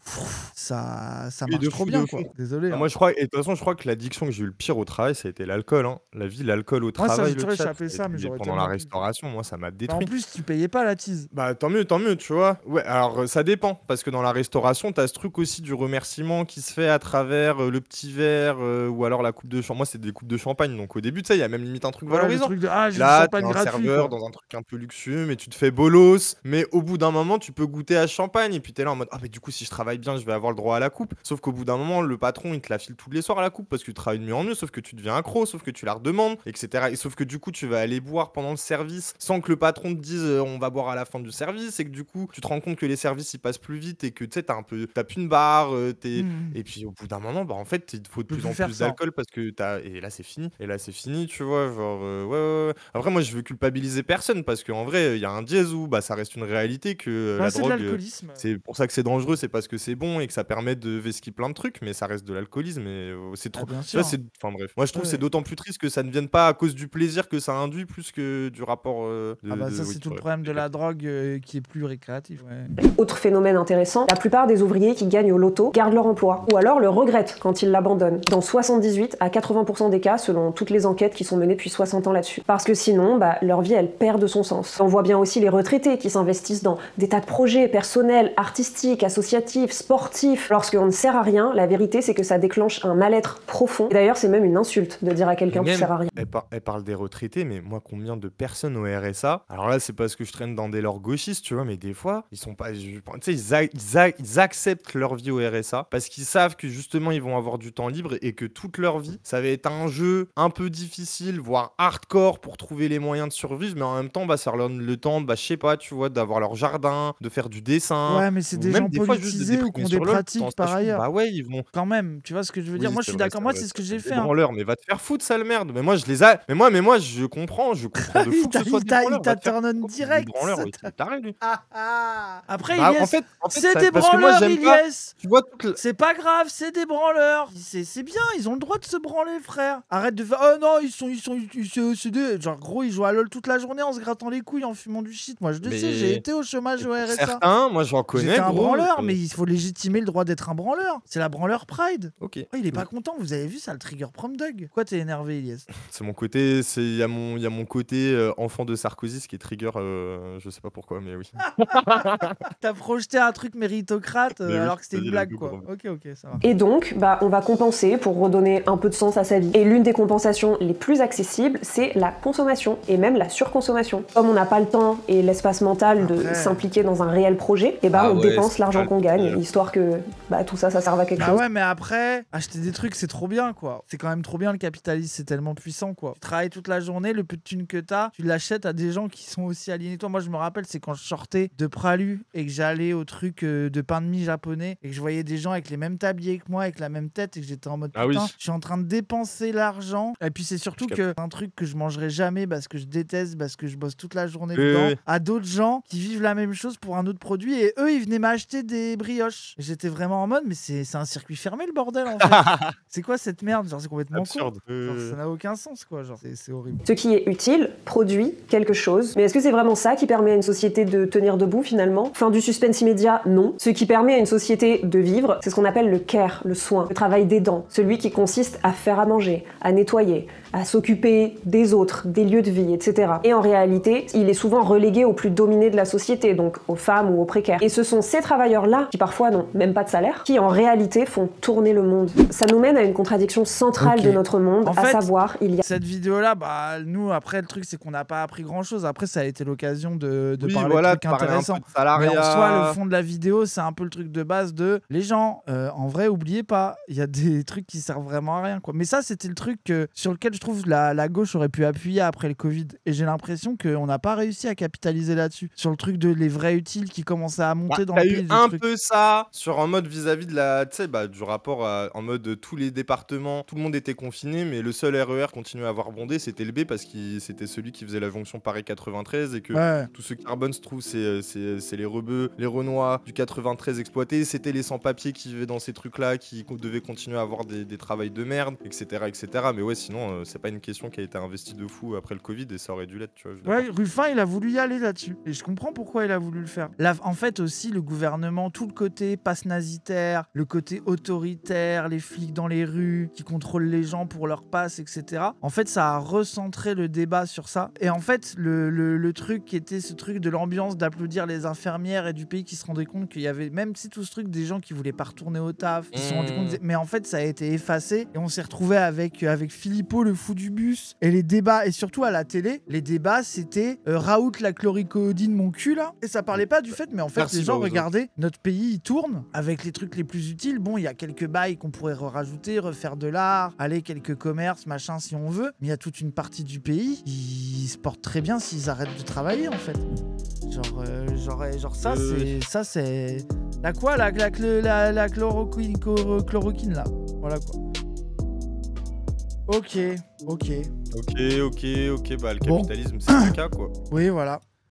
Speaker 2: ça marche trop bien quoi. Désolé.
Speaker 3: Moi je crois, et de toute façon je crois que l'addiction que j'ai eu le pire au travail, ça a été l'alcool. Hein. L'alcool au travail.
Speaker 2: Moi ça échappé ça, mais
Speaker 3: pendant la restauration, moi ça m'a détruit.
Speaker 2: En plus tu payais pas la tease.
Speaker 3: Bah tant mieux, tu vois. Ouais, alors ça dépend parce que dans la restauration, t'as ce truc aussi du remerciement qui se fait à travers le petit verre ou alors la coupe de champagne. Moi c'est des coupes de champagne, donc au début tu sais il y a même limite un truc valorisant.
Speaker 2: J'ai
Speaker 3: là
Speaker 2: du champagne
Speaker 3: t'es un
Speaker 2: gratuit,
Speaker 3: serveur
Speaker 2: quoi.
Speaker 3: dans un truc un peu luxueux, mais tu te fais bolos. Mais au bout d'un moment, tu peux goûter à champagne. Et puis t'es là en mode, ah, mais du coup, si je travaille bien, je vais avoir le droit à la coupe. Sauf qu'au bout d'un moment, le patron, il te la file tous les soirs à la coupe parce que tu travailles de mieux en mieux. Sauf que tu deviens accro, sauf que tu la redemandes, etc. Et sauf que du coup, tu vas aller boire pendant le service sans que le patron te dise, on va boire à la fin du service. Et que du coup, tu te rends compte que les services, ils passent plus vite et que tu sais, t'as plus une barre. Et puis au bout d'un moment, bah en fait, il te faut de plus en plus d'alcool parce que t'as. Et là, c'est fini. Et là, c'est fini, tu vois. Genre, ouais. Après, moi, je veux culpabiliser personne parce qu'en vrai, il y a un dièse où bah, ça reste une réalité que la
Speaker 2: c'est de
Speaker 3: drogue,
Speaker 2: l'alcoolisme.
Speaker 3: c'est pour ça que c'est dangereux, c'est parce que c'est bon et que ça permet de vesquiller plein de trucs, mais ça reste de l'alcoolisme et c'est trop.
Speaker 2: Bien
Speaker 3: Tu vois,
Speaker 2: sûr.
Speaker 3: enfin bref. Moi, je trouve que c'est d'autant plus triste que ça ne vienne pas à cause du plaisir que ça induit plus que du rapport
Speaker 2: ça, c'est tout le problème de la drogue qui est plus récréatif. Ouais.
Speaker 1: Autre phénomène intéressant, la plupart des ouvriers qui gagnent au loto gardent leur emploi, ou alors le regrettent quand ils l'abandonnent. Dans 78 à 80% des cas, selon toutes les enquêtes qui sont menées depuis 60 ans là-dessus. Parce que sinon, bah, leur vie, elle perd de son sens. On voit bien aussi les retraités qui s'investissent dans des tas de projets personnels, artistiques, associatifs, sportifs. Lorsqu'on ne sert à rien, la vérité, c'est que ça déclenche un mal-être profond. Et d'ailleurs, c'est même une insulte de dire à quelqu'un qu'il sert à rien.
Speaker 3: Elle parle des retraités, mais moi, combien de personnes au RSA? Alors là, c'est parce que je traîne dans des lords gauchistes, tu vois, mais des fois, ils sont pas. Tu sais, ils acceptent leur vie au RSA parce qu'ils savent que justement, ils vont avoir du temps libre et que toute leur vie, ça va être un jeu un peu difficile, voire hardcore pour trouver les moyens de survivre, mais en même temps, bah, ça leur donne le temps, bah, je sais pas, tu vois, d'avoir leur jardin, de faire du dessin.
Speaker 2: Ouais, mais c'est des gens politisés ou qui ont des pratiques par ailleurs.
Speaker 3: Bah ouais, ils vont.
Speaker 2: Quand même, tu vois ce que je veux dire. Moi, je suis d'accord. Moi, c'est ce que j'ai fait.
Speaker 3: Mais va te faire foutre, sale merde. Mais moi, je les ai. Mais moi, je comprends de fou que ce soit des branleurs.
Speaker 2: Il t'a turn on direct.
Speaker 3: T'arrêtes, lui.
Speaker 2: Après,
Speaker 3: en fait,
Speaker 2: c'est des branleurs, Ilyes.
Speaker 3: Tu vois,
Speaker 2: c'est pas grave, c'est des branleurs. C'est bien, ils ont le droit de se branler, frère. Arrête de faire. Oh non, c'est des. Genre, gros, ils jouent à LoL toute la journée en se grattant les couilles, en fumant du shit. Moi, je le sais, j'ai été au chômage au RSA.
Speaker 3: Certains, moi, j'en connais.
Speaker 2: J'étais un branleur, mais il faut légitimer le droit d'être un branleur. C'est la branleur Pride.
Speaker 3: Ok.
Speaker 2: Oh, il est pas content, vous avez vu ça, le trigger prom dog. Pourquoi t'es énervé, Ilyes?
Speaker 3: C'est mon côté, il y a mon côté enfant de Sarkozy, ce qui est trigger, je sais pas pourquoi, mais oui.
Speaker 2: T'as projeté un truc méritocrate alors que c'était une blague, quoi. Ok, ça va.
Speaker 1: Et donc, bah, on va compenser pour redonner un peu de sens à sa vie. Et l'une des compensations les plus accessibles, c'est la consommation, et même la surconsommation. Comme on n'a pas le temps et l'espace mental de s'impliquer dans un réel projet, et bah, on dépense l'argent qu'on gagne, histoire que bah, tout ça serve à quelque chose.
Speaker 2: Ouais, mais après, acheter des trucs, c'est trop bien, quoi. C'est quand même trop bien, le capitalisme, c'est tellement puissant, quoi. Tu travailles toute la journée, le peu de thunes que t'as, tu l'achètes à des gens qui sont aussi aliénés. Toi, moi, je me rappelle, c'est quand je sortais de Pralu et que j'allais au truc de pain de mie japonais et que je voyais des gens avec les mêmes tabliers que moi, avec la même tête, et que j'étais en mode putain, je suis en train de dépenser l'argent. Et puis c'est surtout que un truc que je mangerai jamais parce que je déteste, parce que je bosse toute la journée dedans, à d'autres gens qui vivent la même chose pour un autre produit, et eux, ils venaient m'acheter des brioches. J'étais vraiment en mode, mais c'est un circuit fermé, le bordel, en fait. C'est quoi cette merde? Genre, c'est complètement
Speaker 3: absurde.
Speaker 2: Ça n'a aucun sens, quoi. Genre, c'est horrible.
Speaker 1: Ce qui est utile produit quelque chose. Mais est-ce que c'est vraiment ça qui permet à une société de tenir debout, finalement? Fin du suspense immédiat, non. Ce qui permet à une société de vivre, c'est ce qu'on appelle le care, le soin, le travail d'aidant. Celui qui consiste à faire à manger, à nettoyer, à s'occuper des autres, des lieux de vie, etc. Et en réalité, il est souvent relégué aux plus dominés de la société, donc aux femmes ou aux précaires. Et ce sont ces travailleurs-là, qui parfois n'ont même pas de salaire, qui en réalité font tourner le monde. Ça nous mène à une contradiction centrale de notre monde,
Speaker 2: en fait,
Speaker 1: savoir, il y a...
Speaker 2: Cette vidéo-là, bah, nous, après, le truc, c'est qu'on n'a pas appris grand-chose. Après, ça a été l'occasion de parler de trucs intéressants. Mais en soi, le fond de la vidéo, c'est un peu le truc de base de... Les gens, en vrai, oubliez pas, il y a des trucs qui servent vraiment à rien, quoi. Mais ça, c'était le truc sur lequel je trouve la gauche aurait pu appuyer après le Covid. Et j'ai l'impression qu'on n'a pas réussi à capitaliser là-dessus. Sur le truc de les vrais utiles qui commençaient à monter dans le pays.
Speaker 3: Il y a eu un peu ça sur un mode vis-à-vis de la, tu sais, bah, du rapport en mode tous les départements, tout le monde était confiné, mais le seul RER continuait à avoir bondé, c'était le B parce que c'était celui qui faisait la jonction Paris 93 et que tout ce carbone se trouve, c'est les rebeux, les Renois du 93 exploités, c'était les sans-papiers qui vivaient dans ces trucs-là, qui devaient continuer à avoir des travails de merde, etc., etc. Mais ouais, sinon, c'est pas une question qui a été investie de fou après le Covid et ça aurait dû l'être, tu vois.
Speaker 2: Ouais, Ruffin, il a voulu y aller là-dessus. Et je comprends pourquoi il a voulu le faire. Là, en fait, aussi, le gouvernement, tout le côté passe nazitaire, le côté autoritaire, les flics dans les rues qui contrôlent les gens pour leur passe, etc. En fait, ça a recentré le débat sur ça. Et en fait, le truc qui était ce truc de l'ambiance d'applaudir les infirmières et du pays qui se rendaient compte qu'il y avait, même si tout ce truc des gens qui voulaient pas retourner au taf, qui se sont rendus compte, mais en fait, ça a été effacé. Et on s'est retrouvé avec Philippot, le fou du bus, et les débats, et surtout à la télé, les débats, c'était c'était Raoult la chloricodine mon cul là. Et ça parlait pas du fait, mais en fait, les gens regardaient, notre pays il tourne avec les trucs les plus utiles. Bon, il y a quelques bails qu'on pourrait rajouter, refaire de l'art, aller quelques commerces, machin si on veut. Mais il y a toute une partie du pays, ils se portent très bien s'ils arrêtent de travailler en fait. Genre ça c'est la quoi la chloroquine là. Voilà quoi. Ok, bah le capitalisme c'est le cas quoi. Oui voilà.